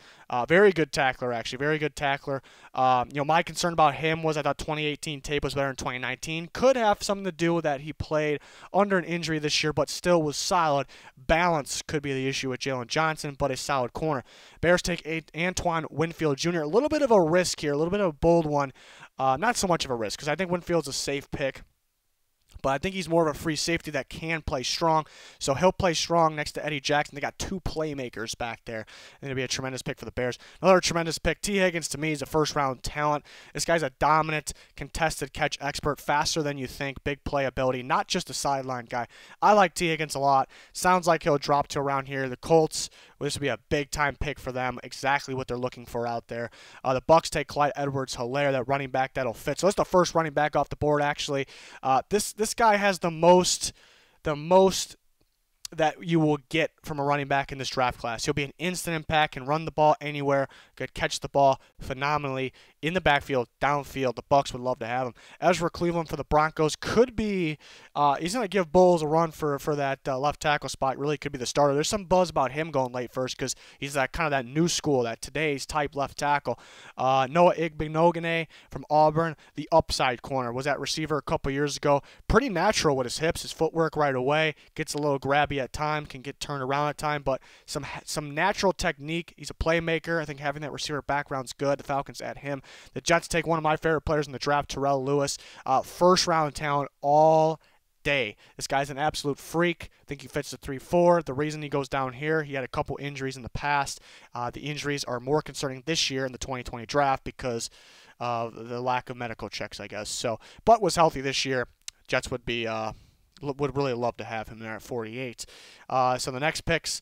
Very good tackler, actually. Very good tackler. My concern about him was I thought 2018 tape was better than 2019. Could have something to do with that he played under an injury this year, but still was solid. Balance could be the issue with Jalen Johnson, but a solid corner. Bears take Antoine Winfield Jr. A little bit of a risk here, a little bit of a bold one. Not so much of a risk, because I think Winfield's a safe pick. But I think he's more of a free safety that can play strong. So he'll play strong next to Eddie Jackson. They got two playmakers back there. And it'll be a tremendous pick for the Bears. Another tremendous pick. T. Higgins, to me, is a first-round talent. This guy's a dominant, contested catch expert, faster than you think, big playability, not just a sideline guy. I like T. Higgins a lot. Sounds like he'll drop to around here. The Colts, this would be a big-time pick for them, exactly what they're looking for out there. The Bucs take Clyde Edwards-Helaire, that running back that'll fit. So that's the first running back off the board, actually. This guy has the most that you will get from a running back in this draft class. He'll be an instant impact, can run the ball anywhere, could catch the ball phenomenally in the backfield, downfield. The Bucs would love to have him. Ezra Cleveland for the Broncos could be, he's going to give Bulls a run for that left tackle spot. Really could be the starter. There's some buzz about him going late first because he's that kind of that new school, that today's type left tackle. Noah Igbinoghene from Auburn, the upside corner, was that receiver a couple years ago. Pretty natural with his hips, his footwork right away, gets a little grabby at time, can get turned around at time, but some natural technique. He's a playmaker. I think having that receiver background's good. The Falcons add him. The Jets take one of my favorite players in the draft, Terrell Lewis, first round talent all day. This guy's an absolute freak. I think he fits the 3-4. The reason he goes down here, he had a couple injuries in the past. The injuries are more concerning this year in the 2020 draft because of the lack of medical checks, I guess. So, but was healthy this year. Jets would really love to have him there at 48. So the next picks,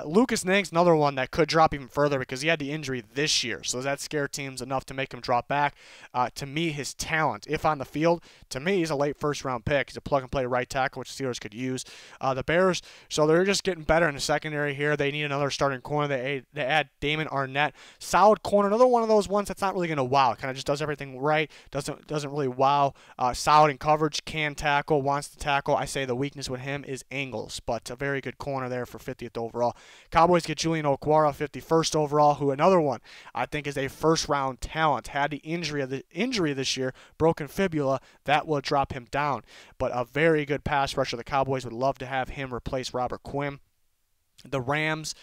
Lucas Ning's another one that could drop even further because he had the injury this year. So that scare teams enough to make him drop back. To me, his talent, if on the field, to me, he's a late first-round pick. He's a plug-and-play right tackle, which Steelers could use. The Bears, so they're just getting better in the secondary here. They need another starting corner. They add Damon Arnett. Solid corner. Another one of those ones that's not really going to wow. Kind of just does everything right. Doesn't really wow. Solid in coverage. Can tackle. Wants to tackle. I say the weakness with him is angles, but a very good corner there for 50th overall. Cowboys get Julian Okwara, 51st overall, who another one I think is a first-round talent. Had the injury this year, broken fibula, that will drop him down. But a very good pass rusher. The Cowboys would love to have him replace Robert Quinn. The Rams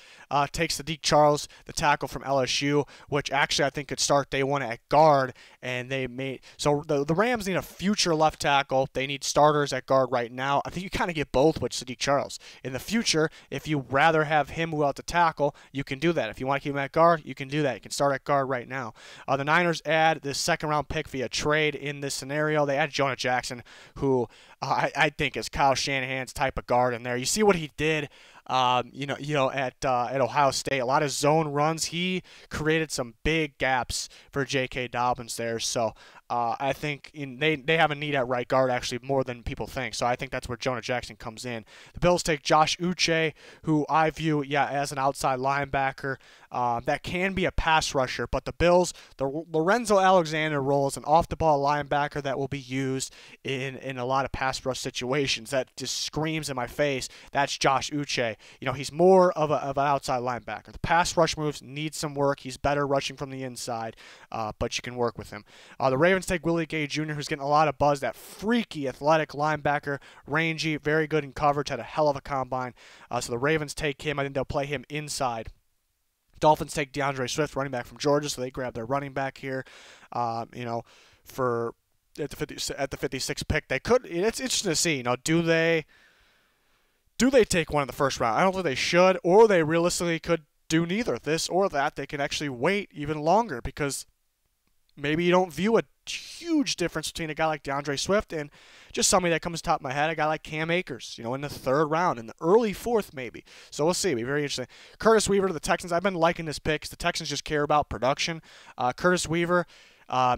takes Sadiq Charles, the tackle from LSU, which actually I think could start day one at guard. And they made so the Rams need a future left tackle. They need starters at guard right now. I think you kind of get both with Sadiq Charles. In the future, if you rather have him move out to tackle, you can do that. If you want to keep him at guard, you can do that. You can start at guard right now. The Niners add this second-round pick via trade in this scenario. They add Jonah Jackson, who I think is Kyle Shanahan's type of guard in there. You see what he did. At Ohio State, a lot of zone runs. He created some big gaps for J.K. Dobbins there. So I think they have a need at right guard actually more than people think. So I think that's where Jonah Jackson comes in. The Bills take Josh Uche, who I view as an outside linebacker that can be a pass rusher. But the Bills, the Lorenzo Alexander role is an off-the-ball linebacker that will be used in a lot of pass rush situations. That just screams in my face. That's Josh Uche. He's more of an outside linebacker. The pass rush moves need some work. He's better rushing from the inside, but you can work with him. The Ravens take Willie Gay Jr., who's getting a lot of buzz. That freaky, athletic linebacker, rangy, very good in coverage, had a hell of a combine. So the Ravens take him. I think they'll play him inside. Dolphins take DeAndre Swift, running back from Georgia, so they grab their running back here. For at the 56th pick, they could. It's interesting to see. Do they take one in the first round? I don't think they should, or they realistically could do neither this or that. They can actually wait even longer because maybe you don't view a huge difference between a guy like DeAndre Swift and just somebody that comes top of my head, a guy like Cam Akers, in the third round, in the early fourth maybe. So we'll see. It'll be very interesting. Curtis Weaver to the Texans. I've been liking this pick because the Texans just care about production. Curtis Weaver,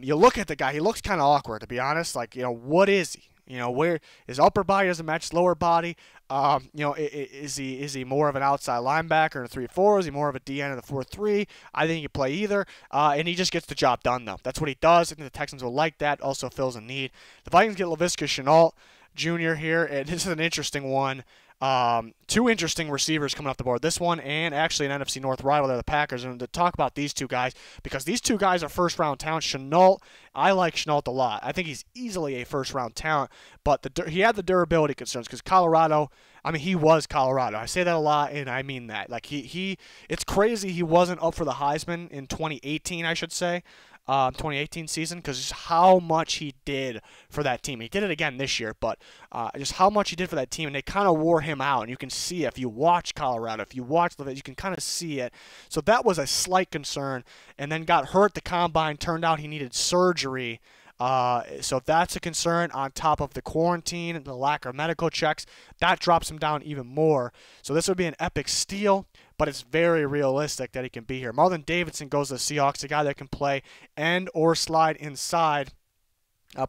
you look at the guy, he looks kind of awkward, to be honest. What is he? Where his upper body doesn't match his lower body. Is he more of an outside linebacker in a 3-4? Is he more of a DN in a 4-3? I think he can play either. And he just gets the job done, though. That's what he does. I think the Texans will like that. Also fills a need. The Vikings get Laviska Shenault Jr. here, and this is an interesting one. Two interesting receivers coming off the board. This one and actually an NFC North rival there, the Packers. And to talk about these two guys, because these two guys are first-round talent. Shenault, I like Shenault a lot. I think he's easily a first-round talent, but he had the durability concerns because Colorado, he was Colorado. I say that a lot, and I mean that. It's crazy he wasn't up for the Heisman in 2018, I should say. 2018 season, because just how much he did for that team. He did it again this year, but just how much he did for that team, and they kind of wore him out. And you can see it if you watch Colorado, if you watch the, you can kind of see it. So that was a slight concern, and then got hurt the combine. Turned out he needed surgery. So that's a concern on top of the quarantine and the lack of medical checks. That drops him down even more. So this would be an epic steal, but it's very realistic that he can be here. Marlon Davidson goes to the Seahawks, a guy that can play end or slide inside.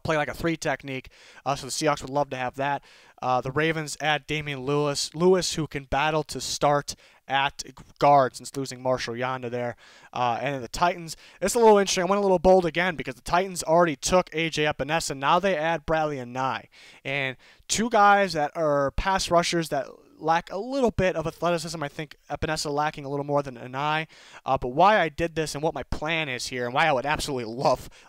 Play like a 3 technique, so the Seahawks would love to have that. The Ravens add Damian Lewis, who can battle to start at guard since losing Marshall Yanda there. And then the Titans, it's a little interesting. I went a little bold again because the Titans already took A.J. Epinesa. Now they add Bradley Anae. And 2 guys that are pass rushers that lack a little bit of athleticism. I think Epinesa lacking a little more than Anae. But why I did this and what my plan is here and why I would absolutely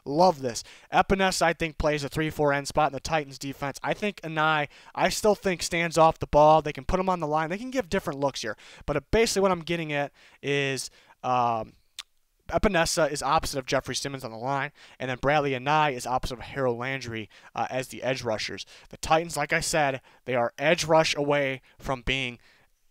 love this. Epinesa, I think, plays a 3-4 end spot in the Titans defense. I think Anae, I still think stands off the ball. They can put him on the line. They can give different looks here. But basically what I'm getting at is Epinesa is opposite of Jeffrey Simmons on the line, and then Bradley Anae is opposite of Harold Landry as the edge rushers. The Titans, like I said, they are edge rush away from being,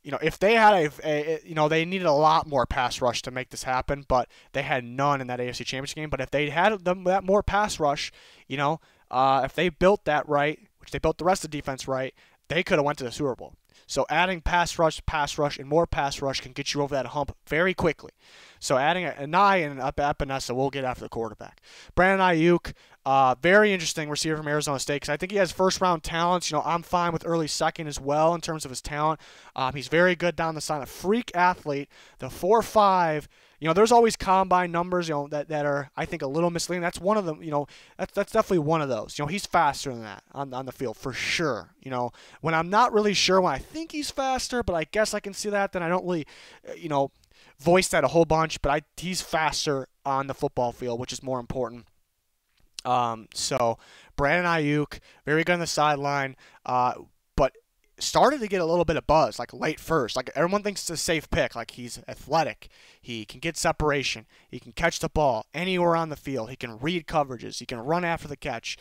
if they had they needed a lot more pass rush to make this happen, but they had none in that AFC Championship game. But if they had that more pass rush, if they built that right, which they built the rest of the defense right, they could have went to the Super Bowl. So adding pass rush, and more pass rush can get you over that hump very quickly. So adding Anae and Epinesa will get after the quarterback. Brandon Ayuk, very interesting receiver from Arizona State because I think he has first-round talents. I'm fine with early second as well in terms of his talent. He's very good down the side, a freak athlete. The 4.5. There's always combine numbers, that are, I think, a little misleading. That's one of them, that's definitely one of those. He's faster than that on the field for sure. When I'm not really sure when I think he's faster, but I guess I can see that, then I don't really, voice that a whole bunch, but he's faster on the football field, which is more important. So Brandon Ayuk, very good on the sideline, but started to get a little bit of buzz, like late first. Like everyone thinks it's a safe pick. Like he's athletic. He can get separation. He can catch the ball anywhere on the field. He can read coverages. He can run after the catch.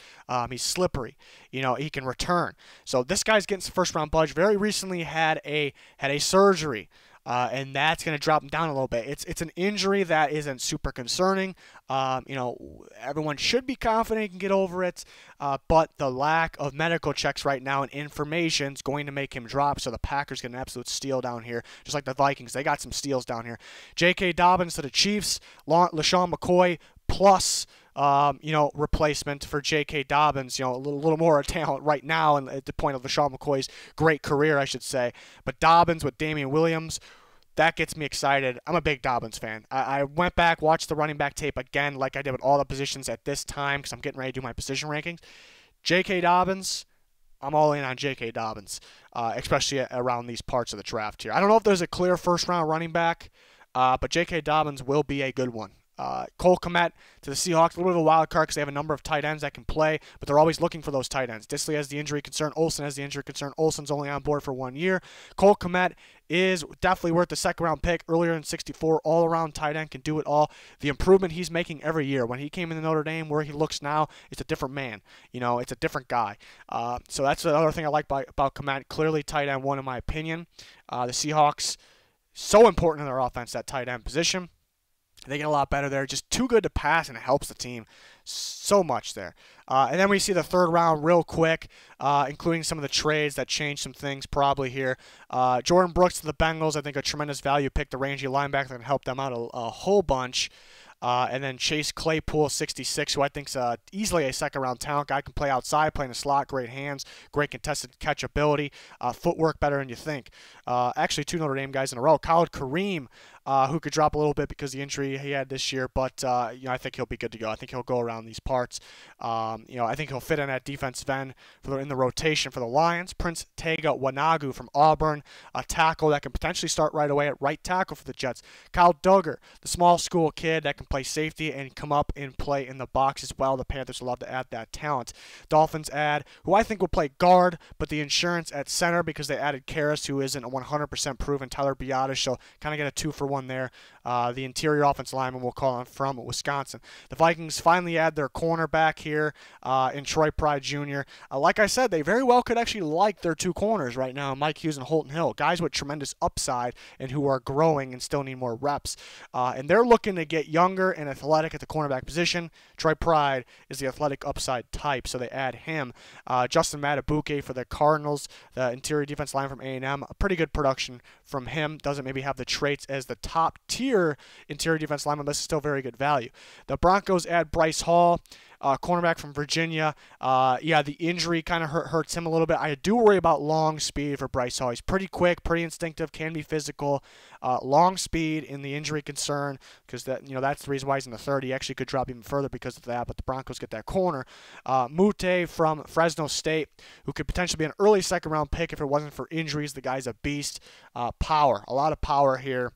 He's slippery. He can return. So this guy's getting some first round buzz. Very recently had a surgery. And that's going to drop him down a little bit. It's an injury that isn't super concerning. Everyone should be confident he can get over it. But the lack of medical checks right now and information is going to make him drop. So the Packers get an absolute steal down here, just like the Vikings. They got some steals down here. J.K. Dobbins to the Chiefs. LaShawn McCoy plus replacement for J.K. Dobbins, a little more talent right now, and at the point of LaShawn McCoy's great career, I should say. But Dobbins with Damian Williams, that gets me excited. I'm a big Dobbins fan. I went back, watched the running back tape again, like I did with all the positions at this time, because I'm getting ready to do my position rankings. J.K. Dobbins, I'm all in on J.K. Dobbins, especially around these parts of the draft here. I don't know if there's a clear first-round running back, but J.K. Dobbins will be a good one. Cole Kmet to the Seahawks, a little bit of a wild card because they have a number of tight ends that can play, but they're always looking for those tight ends. Disley has the injury concern. Olsen has the injury concern. Olsen's only on board for 1 year. Cole Kmet is definitely worth the second-round pick earlier in 64. All-around tight end, can do it all. The improvement he's making every year. When he came into Notre Dame, where he looks now, it's a different man. It's a different guy. So that's the other thing I like about Kmet. Clearly tight end one, in my opinion. The Seahawks, so important in their offense, that tight end position. They get a lot better there. Just too good to pass, and it helps the team so much there. And then we see the third round real quick, including some of the trades that changed some things probably here. Jordan Brooks to the Bengals, I think a tremendous value pick, the rangy linebacker that can help them out a whole bunch. And then Chase Claypool, 66, who I think is easily a second-round talent guy. Can play outside, play in the slot, great hands, great contested catch ability, footwork better than you think. Actually, 2 Notre Dame guys in a row. Khalid Kareem, who could drop a little bit because of the injury he had this year, but I think he'll be good to go. I think he'll go around these parts. I think he'll fit in at defensive end in the rotation for the Lions. Prince Tega Wanagu from Auburn, a tackle that can potentially start right away at right tackle for the Jets. Kyle Duggar, the small school kid that can play safety and come up and play in the box as well. The Panthers will love to add that talent. Dolphins add, who I think will play guard, but the insurance at center because they added Karras, who isn't a 100% proven. Tyler Biadasz, so kind of get a 2-for-1 one there. The interior offensive lineman, we'll call him, from Wisconsin. The Vikings finally add their cornerback here in Troy Pride Jr. Like I said, they very well could actually like their two corners right now, Mike Hughes and Holton Hill, guys with tremendous upside and who are growing and still need more reps. And they're looking to get younger and athletic at the cornerback position. Troy Pride is the athletic upside type, so they add him. Justin Matabuke for the Cardinals, the interior defense line from A&M. A pretty good production from him. Doesn't maybe have the traits as the top tier interior defense lineman, but this is still very good value. The Broncos add Brice Hall, cornerback from Virginia. Yeah, the injury kind of hurts him a little bit. I do worry about long speed for Brice Hall. He's pretty quick, pretty instinctive, can be physical. Long speed in the injury concern, because that's the reason why he's in the 30. He actually could drop even further because of that, but the Broncos get that corner. Mute from Fresno State, who could potentially be an early second-round pick if it wasn't for injuries. The guy's a beast. Power, a lot of power here.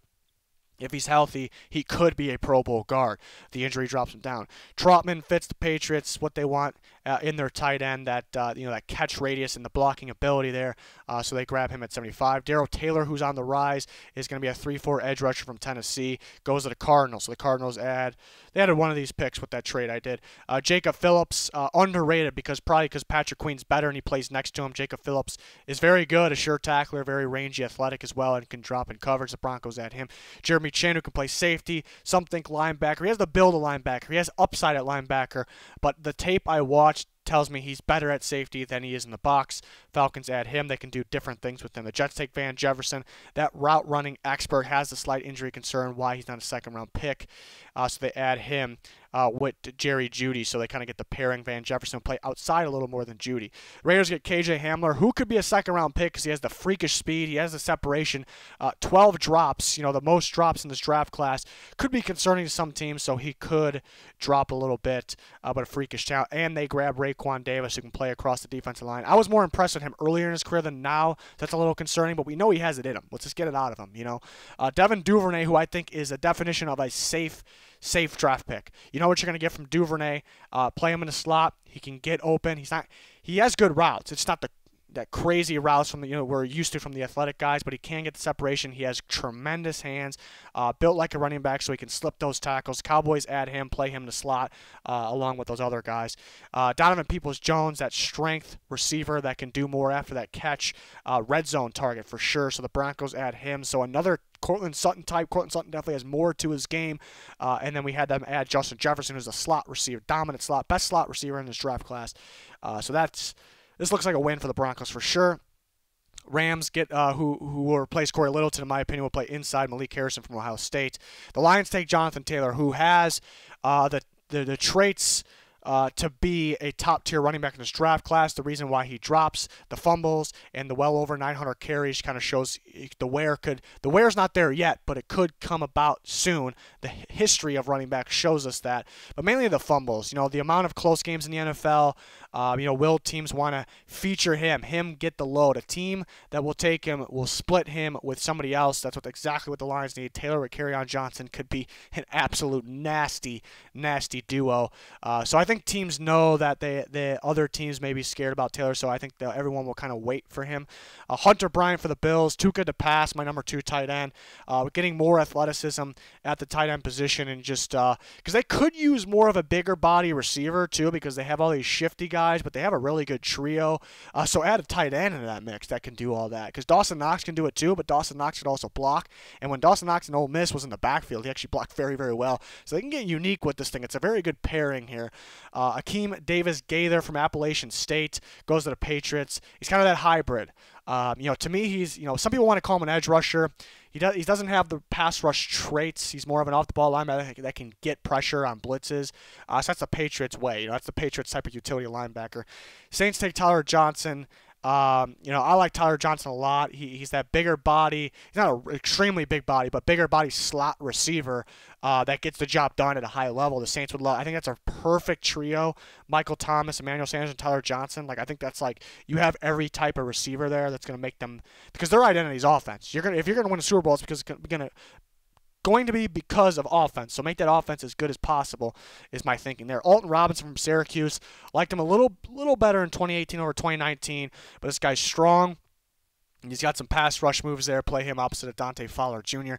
If he's healthy, he could be a Pro Bowl guard. The injury drops him down. Trotman fits the Patriots, what they want in their tight end, that that catch radius and the blocking ability there. So they grab him at 75. Darrell Taylor, who's on the rise, is going to be a 3-4 edge rusher from Tennessee. Goes to the Cardinals. So the Cardinals added one of these picks with that trade I did. Jacob Phillips, underrated because Patrick Queen's better and he plays next to him. Jacob Phillips is very good, a sure tackler, very rangy, athletic as well, and can drop in coverage. The Broncos add him. Jeremy Chin, who can play safety, some think linebacker. He has the build of linebacker. He has upside at linebacker, but the tape I watched tells me he's better at safety than he is in the box. Falcons add him. They can do different things with him. The Jets take Van Jefferson. That route running expert has a slight injury concern, why he's not a second-round pick. So they add him with Jerry Jeudy, so they kind of get the pairing. Van Jefferson play outside a little more than Jeudy. Raiders get KJ Hamler, who could be a second-round pick because he has the freakish speed. He has the separation. 12 drops, the most drops in this draft class. Could be concerning to some teams, so he could drop a little bit, but a freakish talent. And they grab Raekwon Davis, who can play across the defensive line. I was more impressed with him earlier in his career than now. That's a little concerning, but we know he has it in him. Let's just get it out of him, Devin Duvernay, who I think is a definition of a safe draft pick. You know what you're going to get from Duvernay. Play him in the slot. He can get open. He has good routes. It's not that crazy routes from we're used to from the athletic guys, but he can get the separation. He has tremendous hands, built like a running back, so he can slip those tackles. Cowboys add him, play him in the slot along with those other guys. Donovan Peoples-Jones, that strength receiver that can do more after that catch. Red zone target for sure, so the Broncos add him. So another Cortland Sutton type. Cortland Sutton definitely has more to his game. And then we had them add Justin Jefferson, who's a slot receiver, dominant slot, best slot receiver in this draft class. So this looks like a win for the Broncos for sure. Rams get who will replace Corey Littleton, in my opinion, will play inside Malik Harrison from Ohio State. The Lions take Jonathan Taylor, who has the traits to be a top-tier running back in this draft class. The reason why he drops the fumbles and the well over 900 carries kind of shows the wear's not there yet, but it could come about soon. The history of running backs shows us that, but mainly the fumbles. The amount of close games in the NFL. Will teams want to feature him get the load? A team that will take him will split him with somebody else. That's exactly what the Lions need. Taylor with Kerryon Johnson could be an absolute nasty duo. So I think teams know that the other teams may be scared about Taylor, so I think everyone will kind of wait for him. Hunter Bryant for the Bills, too good to pass, my number 2 tight end. Getting more athleticism at the tight end position, and just because they could use more of a bigger body receiver too, because they have all these shifty guys, but they have a really good trio. So add a tight end into that mix that can do all that, because Dawson Knox can do it too, but Dawson Knox could also block. And when Dawson Knox in Ole Miss was in the backfield, he actually blocked very, very well. So they can get unique with this thing. It's a very good pairing here. Akeem Davis-Gaither from Appalachian State goes to the Patriots. He's kind of that hybrid. To me, he's, some people want to call him an edge rusher. He doesn't have the pass rush traits. He's more of an off-the-ball linebacker that can get pressure on blitzes. So that's the Patriots way. That's the Patriots type of utility linebacker. Saints take Tyler Johnson. I like Tyler Johnson a lot. He's that bigger body. He's not an extremely big body, but bigger body slot receiver that gets the job done at a high level. The Saints would love. I think that's a perfect trio. Michael Thomas, Emmanuel Sanders, and Tyler Johnson. I think that's you have every type of receiver there that's going to make them, because their identity is offense. If you're going to win a Super Bowl, it's because it's going to be because of offense. So make that offense as good as possible is my thinking there. Alton Robinson from Syracuse. Liked him a little better in 2018 over 2019, but this guy's strong. He's got some pass rush moves there. Play him opposite of Dante Fowler Jr.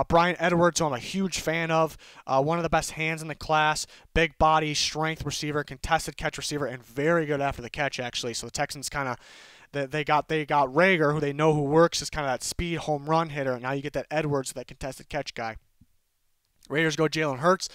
Brian Edwards, who I'm a huge fan of. One of the best hands in the class. Big body, strength receiver, contested catch receiver, and very good after the catch, actually. So the Texans kind of they got Rager, who they know who works as kind of that speed home run hitter. And now you get that Edwards, that contested catch guy. Raiders go Jalen Hurts.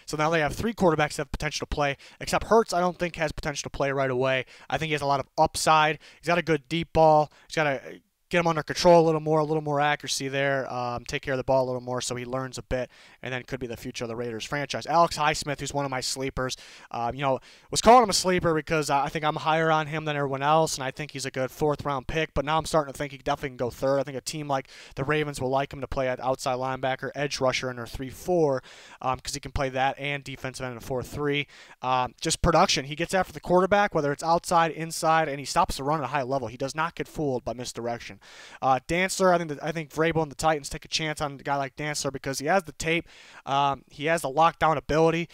So now they have 3 quarterbacks that have potential to play, except Hurts I don't think has potential to play right away. I think he has a lot of upside. He's got a good deep ball. He's got a get him under control a little more accuracy there, take care of the ball a little more so he learns a bit, and then could be the future of the Raiders franchise. Alex Highsmith, who's one of my sleepers, was calling him a sleeper because I think I'm higher on him than everyone else, and I think he's a good 4th-round pick, but now I'm starting to think he definitely can go 3rd. I think a team like the Ravens will like him to play at outside linebacker, edge rusher in their 3-4, because he can play that and defensive end in a 4-3. Just production. He gets after the quarterback, whether it's outside, inside, and he stops the run at a high level. He does not get fooled by misdirection. Dantzler, I think Vrabel and the Titans take a chance on a guy like Dantzler because he has the tape, he has the lockdown ability,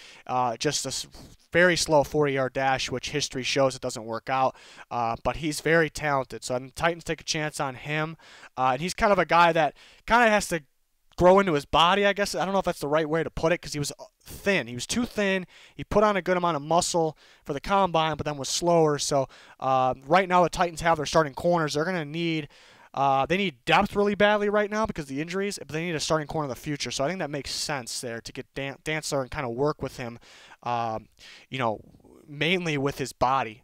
just a very slow 40-yard dash, which history shows it doesn't work out, but he's very talented. So the Titans take a chance on him, and he's kind of a guy that kind of has to grow into his body, I guess. I don't know if that's the right way to put it because he was thin. He was too thin. He put on a good amount of muscle for the combine, but then was slower. So right now the Titans have their starting corners. They're going to need they need depth really badly right now because of the injuries, but they need a starting corner in the future. So I think that makes sense there to get Dantzler and kind of work with him, mainly with his body.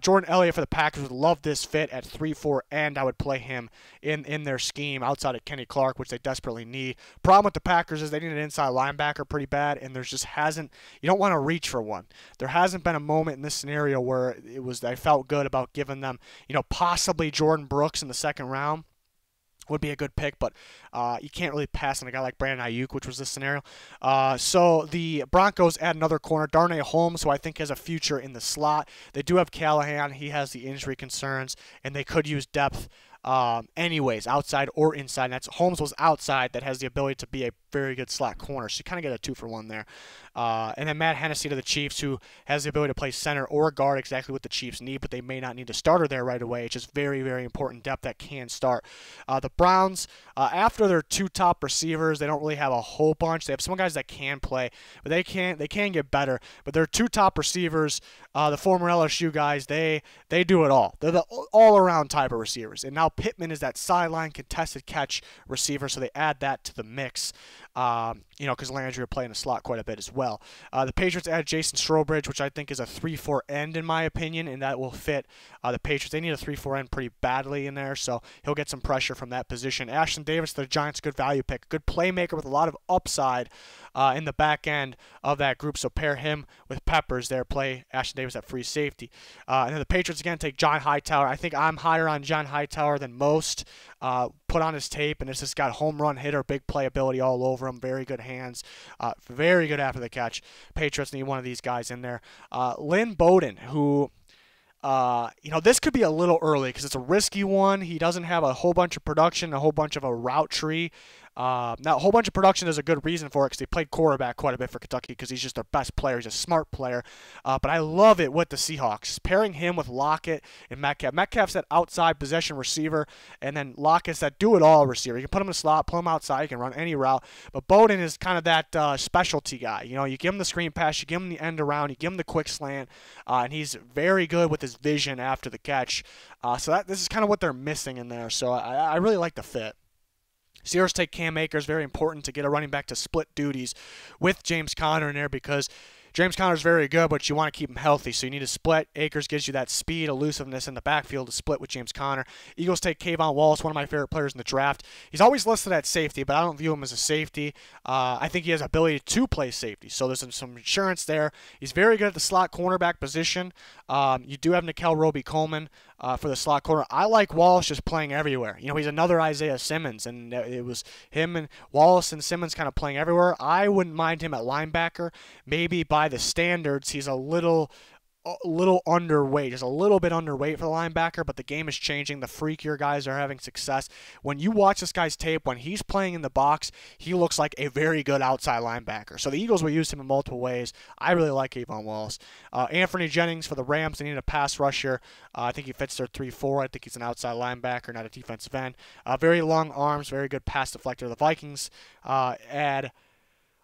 Jordan Elliott for the Packers would love this fit at 3-4 end. I would play him in their scheme outside of Kenny Clark, which they desperately need. Problem with the Packers is they need an inside linebacker pretty bad, and there's just hasn't. You don't want to reach for one. There hasn't been a moment in this scenario where I felt good about giving them, possibly Jordan Brooks in the 2nd round. Would be a good pick, but you can't really pass on a guy like Brandon Ayuk, which was this scenario. So the Broncos add another corner, Darnay Holmes, who I think has a future in the slot. They do have Callahan. He has the injury concerns, and they could use depth anyways, outside or inside. And that's Holmes was outside that has the ability to be a very good slot corner. So you kind of get a 2-for-1 there. And then Matt Hennessy to the Chiefs, who has the ability to play center or guard, exactly what the Chiefs need, but they may not need a starter there right away. It's just very, very important depth that can start. The Browns, after their 2 top receivers, they don't really have a whole bunch. They have some guys that can play, but they can get better. But their 2 top receivers, the former LSU guys, they do it all. They're the all-around type of receivers. And now Pittman is that sideline contested catch receiver, so they add that to the mix. Because Landry will play in the slot quite a bit as well. The Patriots add Jason Strowbridge, which I think is a 3-4 end in my opinion, and that will fit the Patriots. They need a 3-4 end pretty badly in there, so he'll get some pressure from that position. Ashton Davis, the Giants, good value pick, good playmaker with a lot of upside in the back end of that group, so pair him with Peppers there, play Ashton Davis at free safety. And then the Patriots again take John Hightower. I think I'm higher on John Hightower than most. Put on his tape, and it's just got home run hitter, big playability all over him, very good hands, very good after the catch. Patriots need one of these guys in there. Lynn Bowden, who this could be a little early because it's a risky one. He doesn't have a whole bunch of production, a whole bunch of a route tree. Now, a whole bunch of production is a good reason for it because they played quarterback quite a bit for Kentucky because he's just their best player. He's a smart player. But I love it with the Seahawks. Pairing him with Lockett and Metcalf. Metcalf's that outside possession receiver, and then Lockett's that do-it-all receiver. You can put him in the slot, put him outside, you can run any route. But Bowden is kind of that specialty guy. You give him the screen pass, you give him the end around, you give him the quick slant, and he's very good with his vision after the catch. So this is kind of what they're missing in there. So I really like the fit. Steelers take Cam Akers, very important to get a running back to split duties with James Conner in there because James Conner's very good, but you want to keep him healthy, so you need to split. Akers gives you that speed, elusiveness in the backfield to split with James Conner. Eagles take Kayvon Wallace, one of my favorite players in the draft. He's always listed at safety, but I don't view him as a safety. I think he has ability to play safety, so there's some insurance there. He's very good at the slot cornerback position. You do have Nickel Roby-Coleman for the slot corner. I like Wallace just playing everywhere. He's another Isaiah Simmons, and it was him and Wallace and Simmons kind of playing everywhere. I wouldn't mind him at linebacker. Maybe by the standards, he's a little a little underweight, just a little bit underweight for the linebacker, but the game is changing. The freakier guys are having success. When you watch this guy's tape, when he's playing in the box, he looks like a very good outside linebacker. So the Eagles will use him in multiple ways. I really like Avon Wallace. Anthony Jennings for the Rams, they need a pass rusher. I think he fits their 3-4. I think he's an outside linebacker, not a defensive end. Very long arms, very good pass deflector. The Vikings add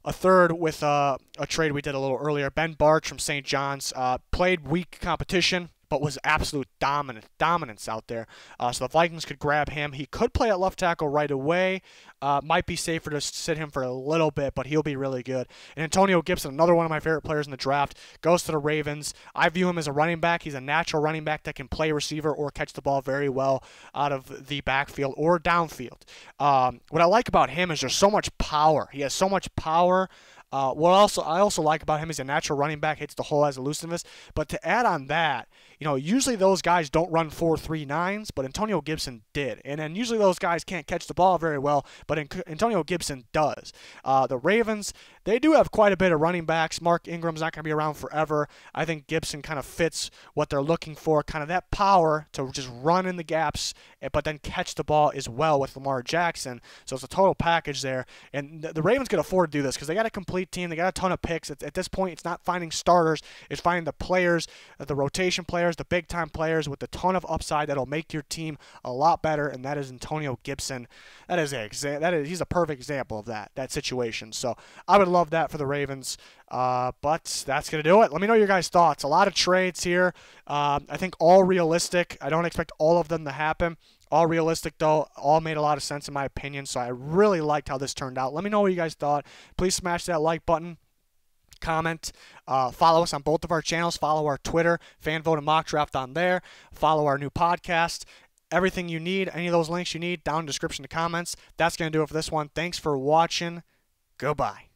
a third with a trade we did a little earlier. Ben Barch from St. John's played weak competition, but was absolute dominance out there. So the Vikings could grab him. He could play at left tackle right away. Might be safer to sit him for a little bit, but he'll be really good. And Antonio Gibson, another one of my favorite players in the draft, goes to the Ravens. I view him as a running back. He's a natural running back that can play receiver or catch the ball very well out of the backfield or downfield. What I like about him is there's so much power. He has so much power. What I also like about him, he's a natural running back, hits the hole, has elusiveness. But to add on that, usually those guys don't run 4.39s, but Antonio Gibson did. And then usually those guys can't catch the ball very well, but Antonio Gibson does. The Ravens, they do have quite a bit of running backs. Mark Ingram's not going to be around forever. I think Gibson kind of fits what they're looking for, kind of that power to just run in the gaps, but then catch the ball as well with Lamar Jackson. So it's a total package there. And the Ravens can afford to do this because they got a complete team. They got a ton of picks. At this point, it's not finding starters. It's finding the players, the rotation players, the big-time players with a ton of upside that'll make your team a lot better, and that is Antonio Gibson. He's a perfect example of that situation. So I would love that for the Ravens. But that's going to do it. Let me know your guys' thoughts. A lot of trades here. I think all realistic. I don't expect all of them to happen. All realistic, though. All made a lot of sense in my opinion. So I really liked how this turned out. Let me know what you guys thought. Please smash that like button. Comment. Follow us on both of our channels. Follow our Twitter, Fan Vote and Mock Draft on there. Follow our new podcast. Everything you need, any of those links you need, down in the description, the comments. That's going to do it for this one. Thanks for watching. Goodbye.